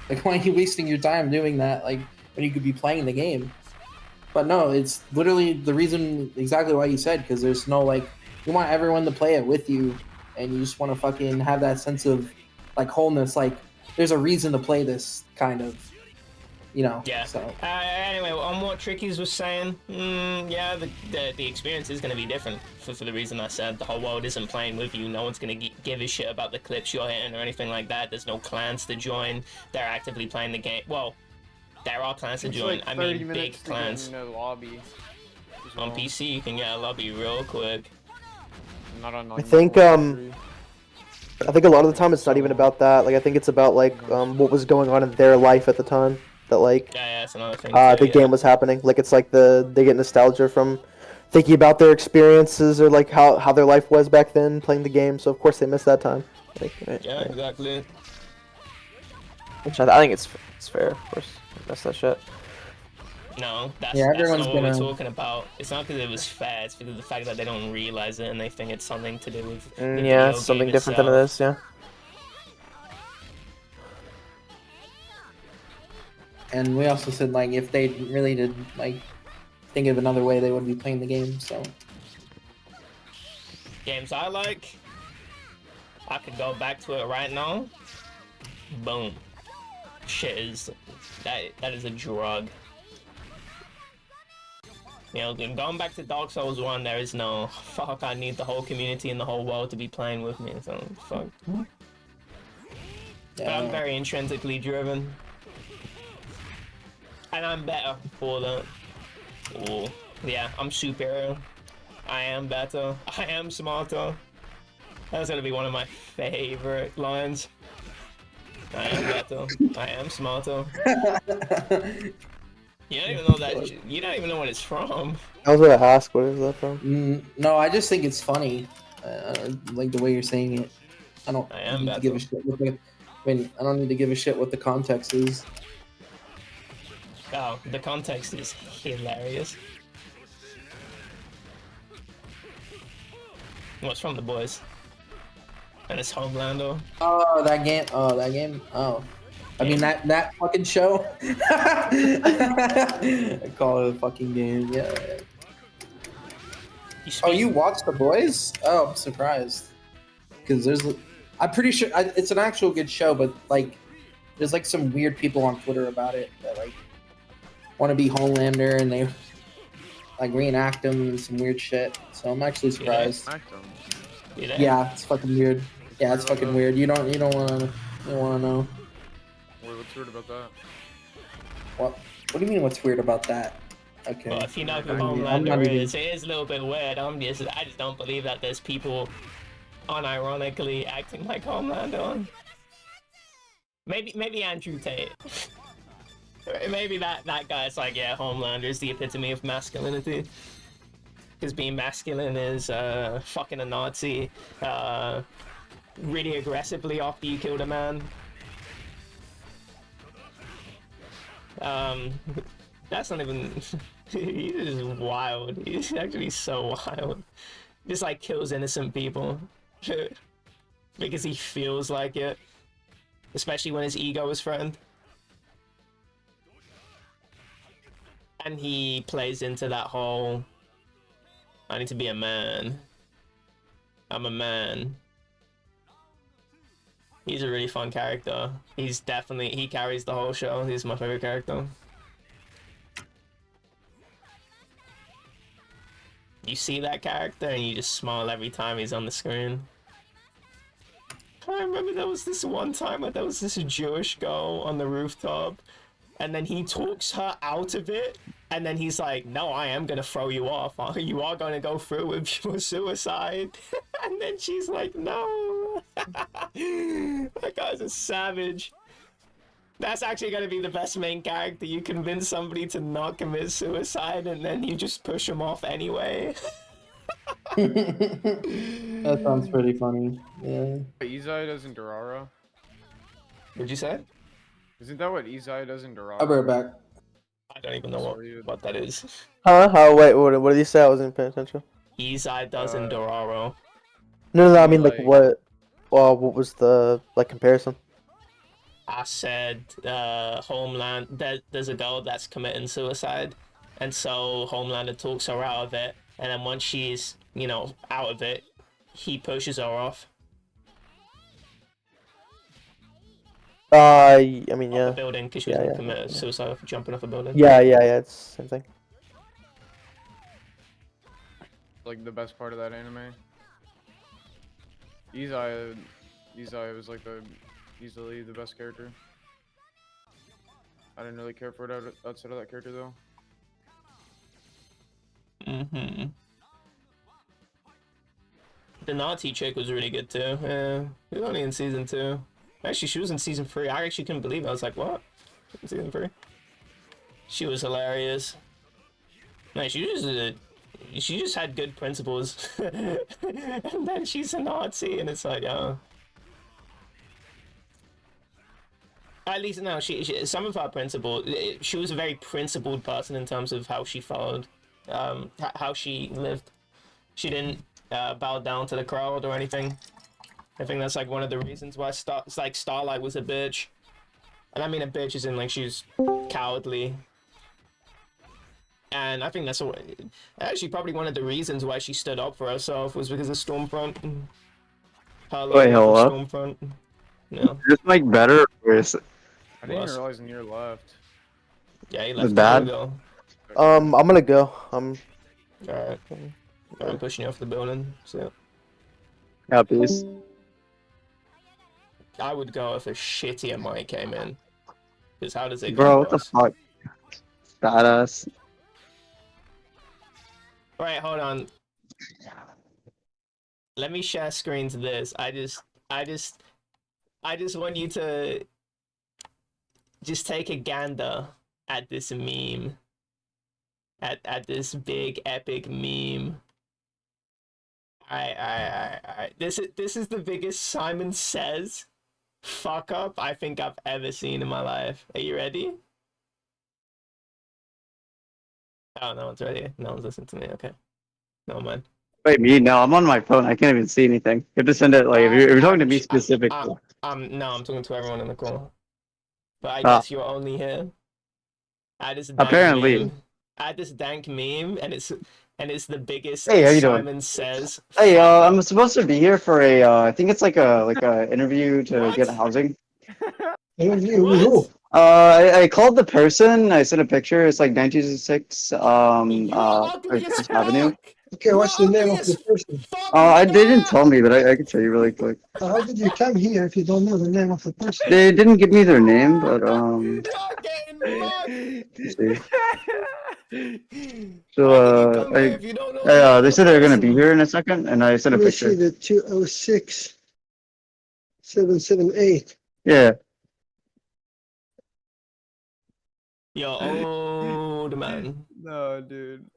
Like, why are you wasting your time doing that, like, when you could be playing the game? But no, it's literally the reason exactly why you said, because there's no, like, you want everyone to play it with you, and you just want to fucking have that sense of, like, wholeness, like, there's a reason to play this, kind of. Yeah. So. Anyway, on what Tricky's was saying, yeah, the experience is going to be different for the reason I said. The whole world isn't playing with you. No one's going to give a shit about the clips you're hitting or anything like that. There's no clans to join. They're actively playing the game. Well, there are clans to join. Like I mean, big clans. Lobby on PC, you can get a lobby real quick. Not on. I think a lot of the time it's not even about that. Like, I think it's about like what was going on in their life at the time. That like that's another thing the game was happening. Like, it's like they get nostalgia from thinking about their experiences or like how their life was back then playing the game. So of course they miss that time. Like, exactly. Which I think it's fair, of course. That's that shit. No, that's not what we're talking about. It's not because it was fair. It's because of the fact that they don't realize it and they think it's something to do with the video it's something game different itself. than it is. Yeah. And we also said, like, if they really did, like, think of another way, they wouldn't be playing the game, so. Games I like, I could go back to it right now. Boom. Shit is, that is a drug. Going back to Dark Souls 1, there is no, fuck, I need the whole community and the whole world to be playing with me, so, fuck. Yeah. But I'm very intrinsically driven. And I'm better for that. Ooh. Yeah, I'm superior. I am better. I am smarter. That's gonna be one of my favorite lines. I am better. I am smarter. You don't even know that. You don't even know what it's from. I was gonna ask, what is that from? No, I just think it's funny. Like the way you're saying it. I don't need to give a shit. I don't need to give a shit what the context is. Oh, the context is hilarious. What's from the boys? And it's Homelander. Oh, that game. Oh, that game. Oh. I mean that fucking show. I call it a fucking game. Yeah. Oh, you watched The Boys? Oh, I'm surprised. Because I'm pretty sure it's an actual good show, but like, there's like some weird people on Twitter about it that like want to be Homelander and they like reenact him and some weird shit. So I'm actually surprised. Yeah, it's fucking weird. Yeah, it's fucking weird. You don't wanna know. What's weird about that? What do you mean? What's weird about that? Okay. Well, if you know who Homelander is, it is a little bit weird. I just don't believe that there's people unironically acting like Homelander. Maybe Andrew Tate. Maybe that guy's like, yeah, Homelander is the epitome of masculinity. Because being masculine is fucking a Nazi, really aggressively after you killed a man. That's not even. He's just wild. He's actually so wild. Just like kills innocent people because he feels like it, especially when his ego is threatened. And he plays into that whole, I need to be a man. I'm a man. He's a really fun character. He carries the whole show. He's my favorite character. You see that character and you just smile every time he's on the screen. I remember there was this one time where there was this Jewish girl on the rooftop and then he talks her out of it and then he's like, no, I am gonna throw you off. You are gonna go through with your suicide. And then she's like, no. That guy's a savage. That's actually gonna be the best main character. You convince somebody to not commit suicide and then you just push them off anyway. That sounds pretty funny. Yeah. Izai does in Durara. What'd you say? Isn't that what Izai does in Durara? I'll be right back. I don't even know what that is. Huh? Wait, what did you say? I wasn't paying attention. Izai does in Dororo. No, I mean, like, what was the, like, comparison? I said, Homeland, there's a girl that's committing suicide, and so Homelander talks her out of it, and then once she's, out of it, he pushes her off. I mean, yeah. Off the building, because she was gonna commit suicide for jumping off a building. Yeah, it's the same thing. Like, the best part of that anime? Izai was like easily the best character. I didn't really care for it outside of that character though. Mm-hmm. The Nazi chick was really good too. Yeah, she was only in season 2. Actually, she was in season 3. I actually couldn't believe it. I was like, what? In season 3? She was hilarious. Man, she just had good principles. And then she's a Nazi, and it's like, oh. At least, no, she some of her principles, she was a very principled person in terms of how she followed, how she lived. She didn't bow down to the crowd or anything. I think that's like one of the reasons why Starlight was a bitch. And I mean a bitch is in like she's cowardly. And I think that's actually probably one of the reasons why she stood up for herself was because of Stormfront. Wait, hello? Stormfront. No. Is this mic better or is it? I didn't even realize Nier left. Yeah, he left. Bad? I'm gonna go. Alright. I'm pushing you off the building, so. Yeah, peace. I would go if a shittier mic came in. Because how does it Bro, go? what the fuck? Badass. Alright, hold on. Let me share screen to this. I just want you to just take a gander at this meme. At this big epic meme. Alright. This is the biggest Simon Says fuck up I think I've ever seen in my life. Are you ready? Oh, no one's ready. No one's listening to me. Okay. No man. Wait, me? No, I'm on my phone. I can't even see anything. You have to send it, like, if you're talking to me specifically. No, I'm talking to everyone in the call. But I guess you're only here. Apparently. Add this dank meme, and it's the biggest Hey, how you Simon doing? Says. Hey, I'm supposed to be here for a, I think it's like a interview to get housing. Interview with who? I called the person. I sent a picture. It's like 1966 First Avenue. Okay, what's the name of the person? They didn't tell me, but I can tell you really quick. How did you come here if you don't know the name of the person? They didn't give me their name, but let's see. So they said they're gonna be here in a second, and I sent a picture. Let me see the 206 778. Yeah. Yo, old man. No, dude.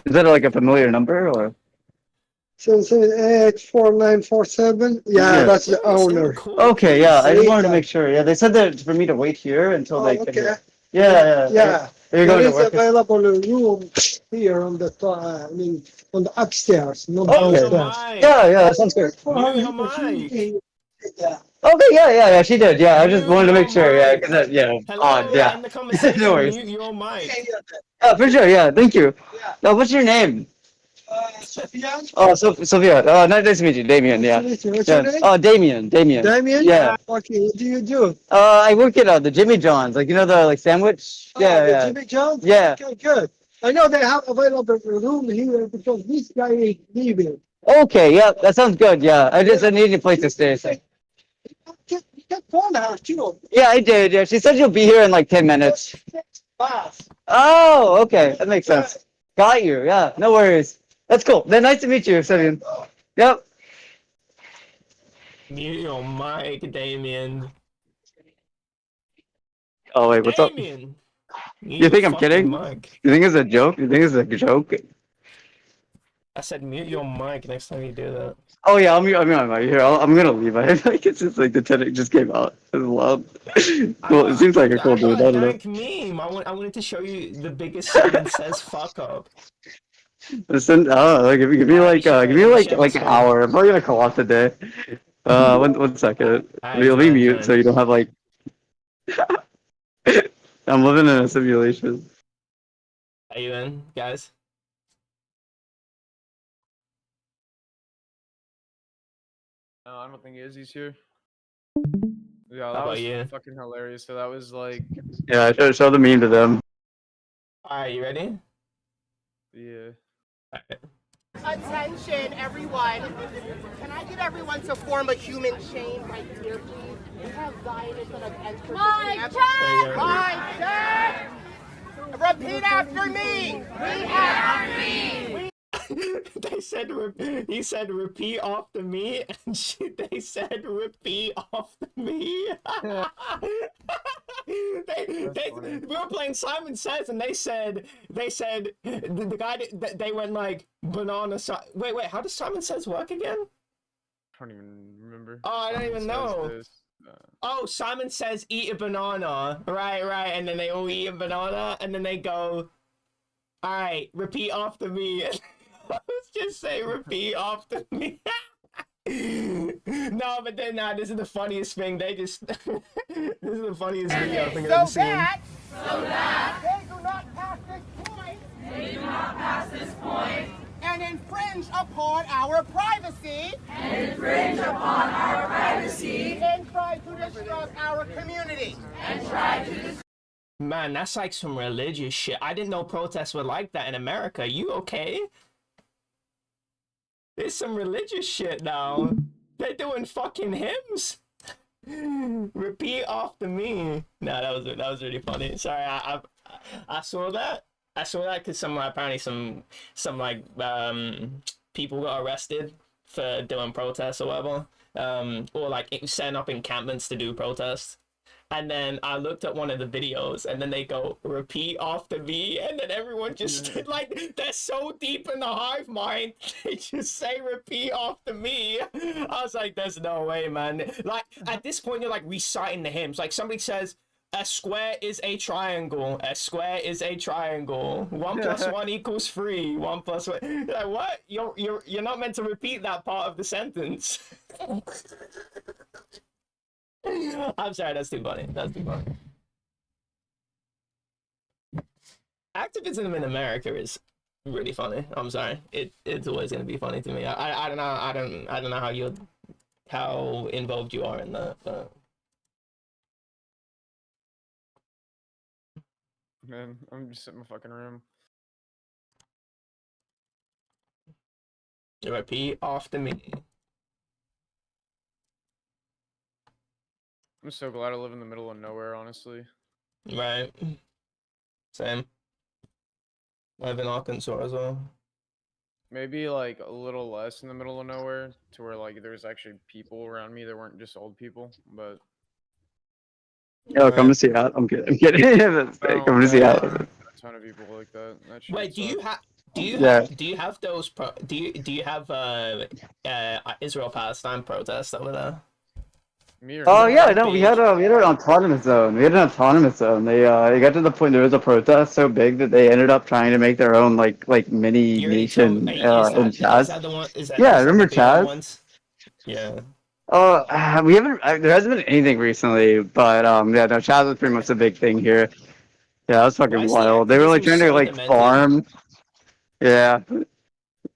Is that like a familiar number or? 778-4947. Yeah, that's the owner. Okay, yeah, I just wanted to make sure. Yeah, they said that for me to wait here until they. Okay. Yeah. There is available a room here on the on the upstairs, not downstairs. Yeah, that sounds good. Yeah. Okay, yeah, she did. Yeah, I just wanted to make sure. Yeah, because yeah. In the conversation, no worries. mute your mic. For sure. Yeah, thank you. No, what's your name? Sophia. Oh, Sophia. Nice to meet you, Damien. Yeah. What's your name? Oh, Damien. Damien? Yeah. Okay, what do you do? I work at the Jimmy John's, like the sandwich. The Jimmy John's? Yeah. Okay, good. I know they have available room here because this guy is leaving. Okay, yeah, that sounds good. Yeah, I need a place to stay. So. You can phone her too. Yeah, I did. Yeah, she said you'll be here in like 10 minutes. Fast. Oh, okay, that makes sense. Got you. Yeah, no worries. That's cool. Then nice to meet you, Simeon. Yep. Mute your mic, Damien. Oh wait, what's up? You think I'm kidding? Mic. You think it's a joke? You think it's a joke? I said mute your mic next time you do that. Oh yeah, I'll mute my mic here. I'm gonna leave. I like it's just like the tenant just came out. It's loud. Cool. It seems like a cool dude. I don't know. Meme. I wanted to show you the biggest Simon Says fuck up. Listen, give me like an hour. I'm probably gonna call off today. One second. It'll be mute so you don't have like. I'm living in a simulation. Are you in, guys? No, I don't think Izzy's here. Yeah, that was fucking hilarious. So that was like. Yeah, show the meme to them. Alright, you ready? Yeah. Attention, everyone. Can I get everyone to form a human chain right here, please? We have Zionists that have entered. Mic check! Repeat after me! Repeat after me! He said repeat after me, and they said repeat after me. We were playing Simon Says, and they said the guy they went like banana. Wait, how does Simon Says work again? I don't even remember. Oh, I don't even know. Oh, Simon Says eat a banana, right, and then they all eat a banana, and then they go, all right, repeat after me. Let's just say repeat after me. No, but then this is the funniest thing. They just this is the funniest video I think I've ever seen. So that they do not pass this point. They do not pass this point. And infringe upon our privacy. And try to disrupt our community. Man, that's like some religious shit. I didn't know protests were like that in America. You okay? There's some religious shit now. They're doing fucking hymns. Repeat after me. No, that was really funny. Sorry, I saw that I saw that because apparently some like people got arrested for doing protests or whatever, or like setting up encampments to do protests. And then I looked at one of the videos, and then they go, repeat after me, and then everyone just like, they're so deep in the hive mind, they just say repeat after me. I was like, there's no way, man. Like at this point, you're like reciting the hymns. Like somebody says, a square is a triangle. A square is a triangle. 1 + 1 = 3. 1 + 1. Like what? You're not meant to repeat that part of the sentence. I'm sorry, that's too funny. That's too funny. Activism in America is really funny. I'm sorry. It's always gonna be funny to me. I don't know how involved you are in that, but Man, I'm just in my fucking room. repeat after me. I'm so glad I live in the middle of nowhere, honestly. Right. Same. I live in Arkansas as well. Maybe like a little less in the middle of nowhere, to where like there was actually people around me that weren't just old people, but. Yo, come to Seattle. I'm kidding. I'm kidding. Come to Seattle. A ton of people like that. Wait, do you have those do you have Israel Palestine protests over there? Oh yeah, no, we had an autonomous zone. We had an autonomous zone. They got to the point there was a protest so big that they ended up trying to make their own like mini nation in Chaz. Is that the one? Yeah, remember Chaz? Yeah. We haven't. There hasn't been anything recently, but yeah, no, Chaz was pretty much the big thing here. Yeah, that was fucking wild. They were like trying to like farm. Yeah.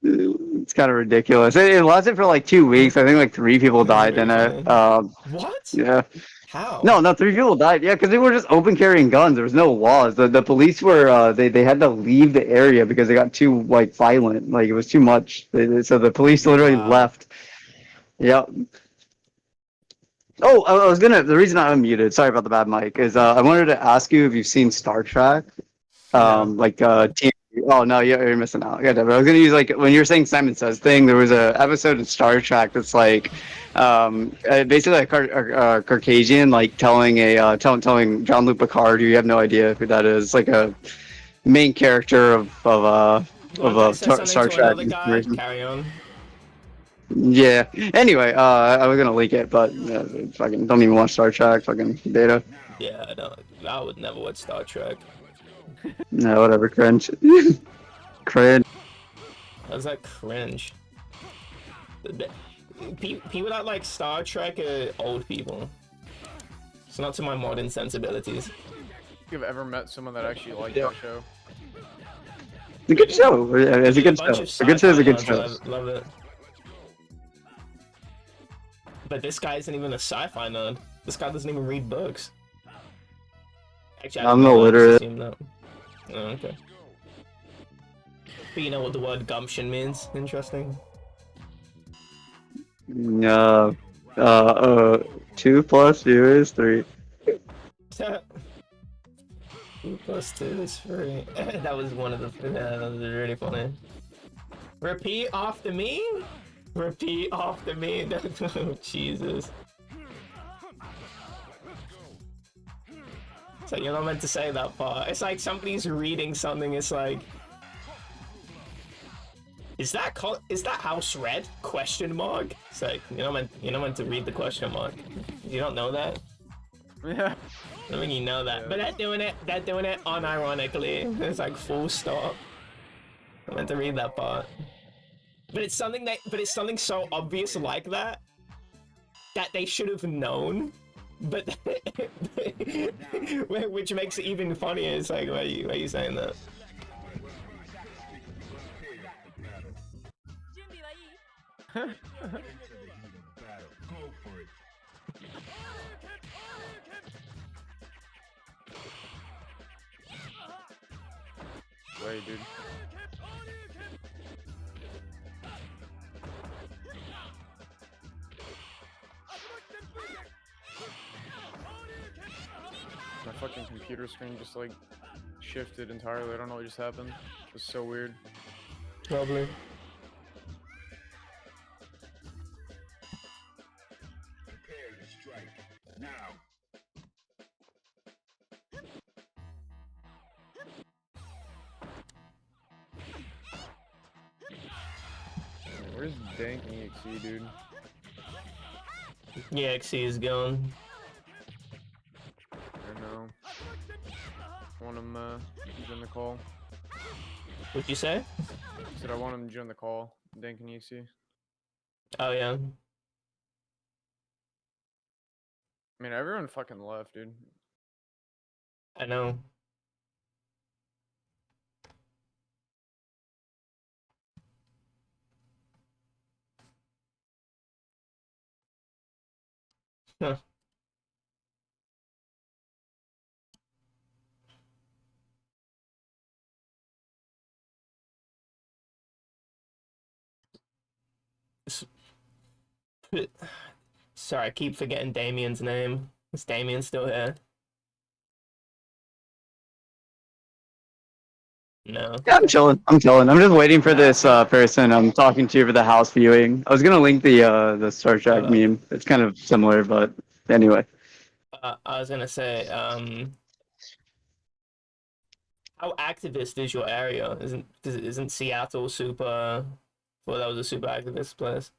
It's kind of ridiculous. It lasted for like 2 weeks. I think like 3 people died in it. What? Yeah. How? No, 3 people died. Yeah, because they were just open carrying guns. There was no laws. The police were they had to leave the area because they got too like violent. Like it was too much. So the police literally left. Yep. Oh, I was gonna. The reason I'm muted. Sorry about the bad mic. Is I wanted to ask you if you've seen Star Trek. Oh no, you're missing out. Yeah, I was gonna use like when you're saying Simon Says thing. There was a episode of Star Trek that's like, basically a Caucasian like telling Jean-Luc Picard, you have no idea who that is, like a main character of Star Trek. Carry on. Yeah. Anyway, I was gonna leak it, but fucking don't even watch Star Trek. Fucking beta. Yeah, I would never watch Star Trek. No, whatever, cringe. Cringe. How's that cringe? People that like Star Trek are old people. It's not to my modern sensibilities. You've ever met someone that actually liked that show? It's a good show. It's a good show. A good show is a good show. Love it. But this guy isn't even a sci-fi nerd. This guy doesn't even read books. Actually, I'm illiterate. Oh, okay. But you know what the word gumption means? Interesting. 2 + 2 is 3. 2 + 2 is 3. That was one of the. That was really funny. Repeat after me. Repeat after me. Oh, Jesus. So you're not meant to say that part. It's like somebody's reading something. It's like, is that house red? Question mark. It's like you're not meant to read the question mark. You don't know that? Yeah. I mean, you know that, but they're doing it unironically. It's like full stop. I'm meant to read that part. But it's something so obvious like that they should have known. But which makes it even funnier. It's like, why are you saying that? Wait, dude. My fucking computer screen just like shifted entirely. I don't know what just happened. It was so weird. Probably. Prepare to strike. Now. Where's Dank EXE, dude? Yeah, XC is gone. I know. I want him to join the call. What'd you say? I said I want him to join the call. Dank and EXE. Oh yeah. I mean, everyone fucking left, dude. I know. Huh. Sorry, I keep forgetting Damien's name. Is Damien still here? No. Yeah, I'm chilling. I'm chilling. I'm just waiting for this person I'm talking to for the house viewing. I was gonna link the Star Trek meme. It's kind of similar, but anyway. I was gonna say, how activist is your area? Isn't Seattle super? Well, that was a super activist place.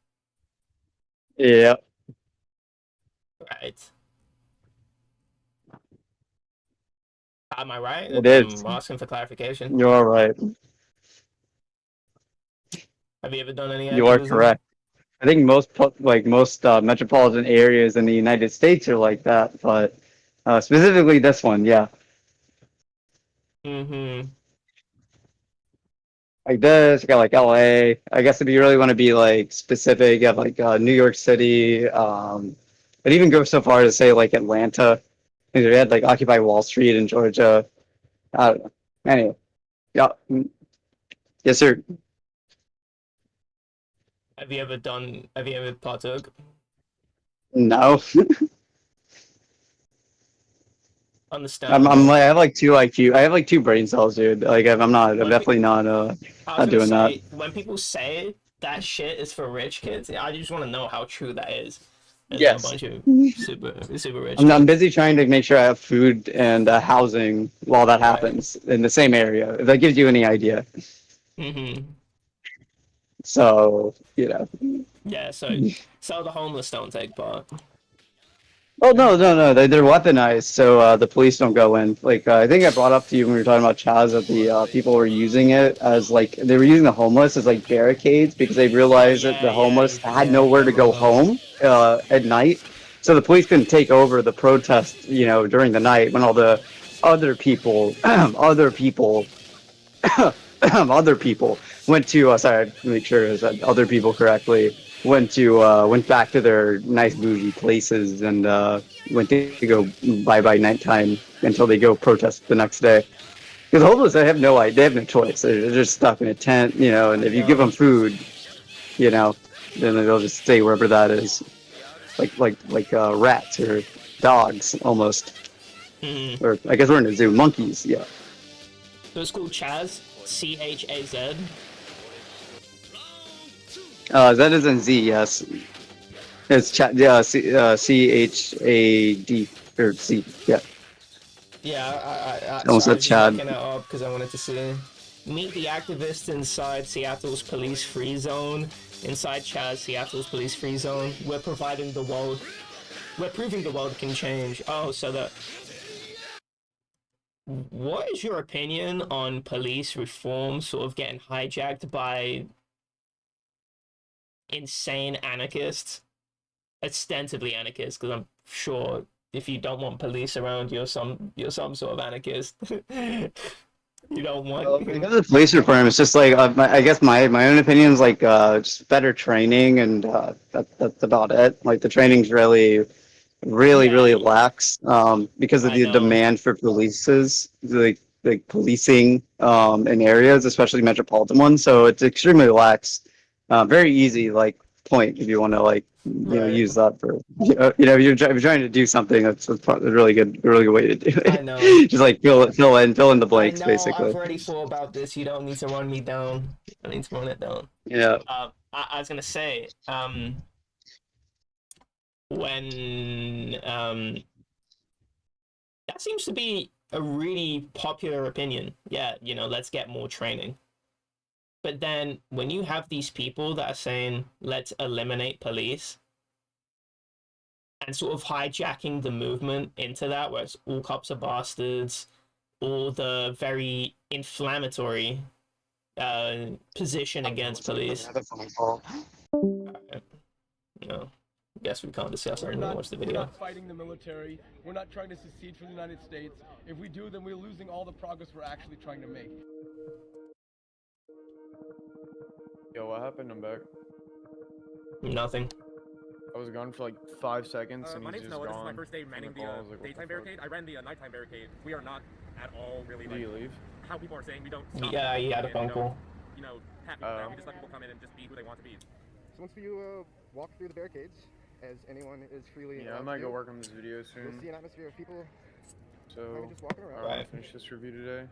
Yeah. Right. Am I right? It is. I'm asking for clarification. You're all right. Have you ever done any You are activism? correct. I think most metropolitan areas in the United States are like that, but specifically this one, yeah. Mm-hmm. Like this, you got like LA. I guess if you really want to be like specific, you have like New York City. But even go so far to say like Atlanta. You had like Occupy Wall Street in Georgia. I don't know. Anyway, yeah. Yes, sir. Have you ever partook? No. Understand. I have like 2 IQ. I have like 2 brain cells, dude. Like I'm definitely not doing that. When people say that shit is for rich kids, I just want to know how true that is. Yes. A bunch of super rich. I'm busy trying to make sure I have food and housing while that happens in the same area. If that gives you any idea. Mm-hmm. So, you know. Yeah, so the homeless don't take part. Oh, no. They're weaponized, so the police don't go in. Like, I think I brought up to you when we were talking about Chaz that the people were using it as, like, they were using the homeless as, like, barricades because they realized that the homeless had nowhere to go home at night. So the police couldn't take over the protest, you know, during the night when all the other people, other people went to, sorry, to make sure I said other people correctly, went back to their nice bougie places and went to go bye-bye nighttime until they go protest the next day. Because homeless, they have no choice. They're just stuck in a tent, you know, and if you give them food, you know, then they'll just stay wherever that is. Like rats or dogs, almost. Mm-hmm. Or I guess we're in a zoo. Monkeys, yeah. So it's called Chaz, CHAZ. Z isn't Z, yes. It's CHAD or C, yeah. Yeah, I Almost was said Chad. looking it up because I wanted to see. Meet the activists inside Seattle's police free zone. Inside Chaz, Seattle's police free zone. We're proving the world can change. Oh, so that. What is your opinion on police reform sort of getting hijacked by insane anarchists? Ostensibly anarchists, because I'm sure if you don't want police around, you're some sort of anarchist. You don't want. Because of the police reform, it's just like I guess my own opinion is like just better training, and that's about it. Like the training's really lax because of the demand for polices, like policing in areas, especially metropolitan ones. So it's extremely lax. Very easy. Like point if you want to like use that for if you're trying to do something that's a really good way to do it. I know. Just like fill in the blanks, I know, basically. I've already thought about this. You don't need to run me down. I need to run it down. Yeah. I was gonna say, when that seems to be a really popular opinion. Yeah, let's get more training. But then when you have these people that are saying, let's eliminate police, and sort of hijacking the movement into that, where it's all cops are bastards, all the very inflammatory position against police. No, guess we can't discuss that when we watch the video. We're not fighting the military. We're not trying to secede from the United States. If we do, then we're losing all the progress we're actually trying to make. Yo, what happened? I'm back. Nothing. I was gone for like 5 seconds and my he's name's just Noah. gone. This is my first day manning the daytime barricade. I ran the nighttime barricade. We are not at all really. Did you leave? How people are saying we don't. Stop Yeah, he had a phone call. Pat people down. We just let people come in and just be who they want to be. So once you walk through the barricades, as anyone is freely. Yeah, I might go work on this video soon. You'll see an atmosphere of people. So just walking around. I'll finish this review today.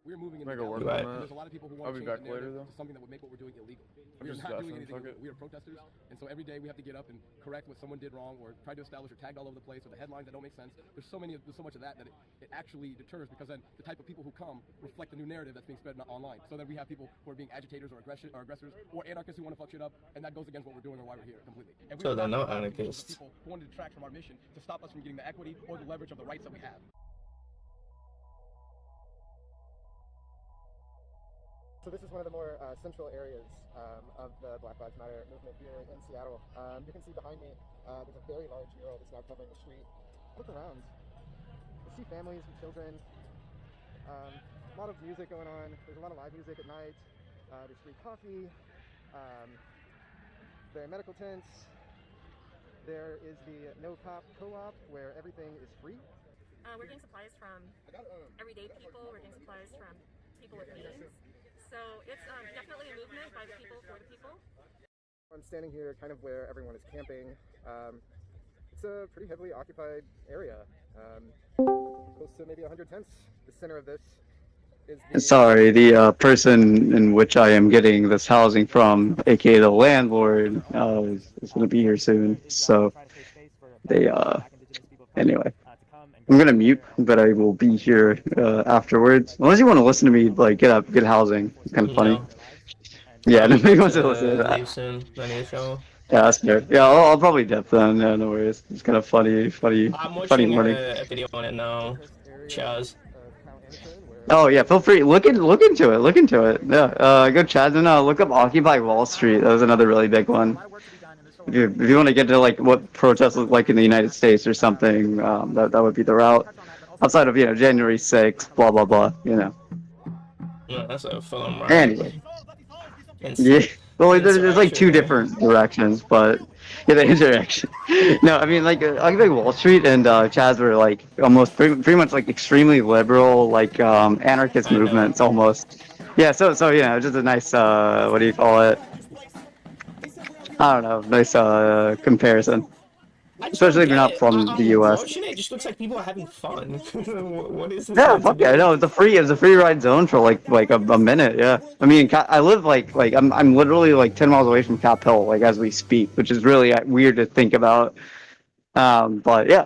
We're moving in I the go work right. on that. There's a lot of people who I'll want be to back change the later narrative though. to something that would make what we're doing illegal. We are Just not doing definitely anything. fuck it. We are protesters, and so every day we have to get up and correct what someone did wrong, or try to establish, or tagged all over the place, or the headlines that don't make sense. There's so much of that it actually deters, because then the type of people who come reflect the new narrative that's being spread online. So then we have people who are being agitators or aggressors or anarchists who want to fuck shit up, and that goes against what we're doing or why we're here completely. And So they're not anarchists. People who wanted to detract from our mission to stop us from getting the equity or the leverage of the rights that we have. So this is one of the more central areas of the Black Lives Matter movement here in Seattle. You can see behind me, there's a very large mural that's now covering the street. Look around. You see families and children. A lot of music going on. There's a lot of live music at night. There's free coffee. There are medical tents. There is the No Cop Co-op, where everything is free. We're getting supplies from everyday people. We're getting supplies from people with means. So it's definitely a movement by the people for the people. I'm standing here kind of where everyone is camping. It's a pretty heavily occupied area. Close to maybe 100 tents. The center of this is Sorry, the person in which I am getting this housing from, aka the landlord, is going to be here soon. So they anyway. I'm gonna mute, but I will be here afterwards. Unless you want to listen to me, like get housing. It's kind of funny. No. Yeah, nobody wants to listen to that. Leave soon. I need a show. Yeah, that's fair. Yeah, I'll probably dip then. Yeah, no worries. It's kind of funny I'm watching morning. a video on it now. Chaz. Oh yeah, feel free. Look into it. Yeah. Go Chaz and look up Occupy Wall Street. That was another really big one. If you want to get to like what protests look like in the United States or something, that would be the route. Outside of January 6th, blah blah blah. Yeah, that's a film. Right? Anyway. Yeah. Well, there's like two different directions, but yeah, the interaction. No, I mean like Occupy Wall Street and Chaz were like almost pretty much like extremely liberal, like anarchist movements almost. Yeah. So just a nice what do you call it? I don't know, nice comparison. Especially if you're not from the US. It just looks like people are having fun. What is this? Yeah, fuck yeah, no, it's a free ride zone for like a minute, yeah. I mean, I live like I'm literally like 10 miles away from Cap Hill, like as we speak, which is really weird to think about. But yeah,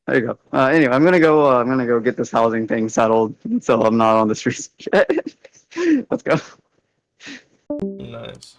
there you go. Anyway, I'm gonna go get this housing thing settled, so I'm not on the streets. Let's go. Nice.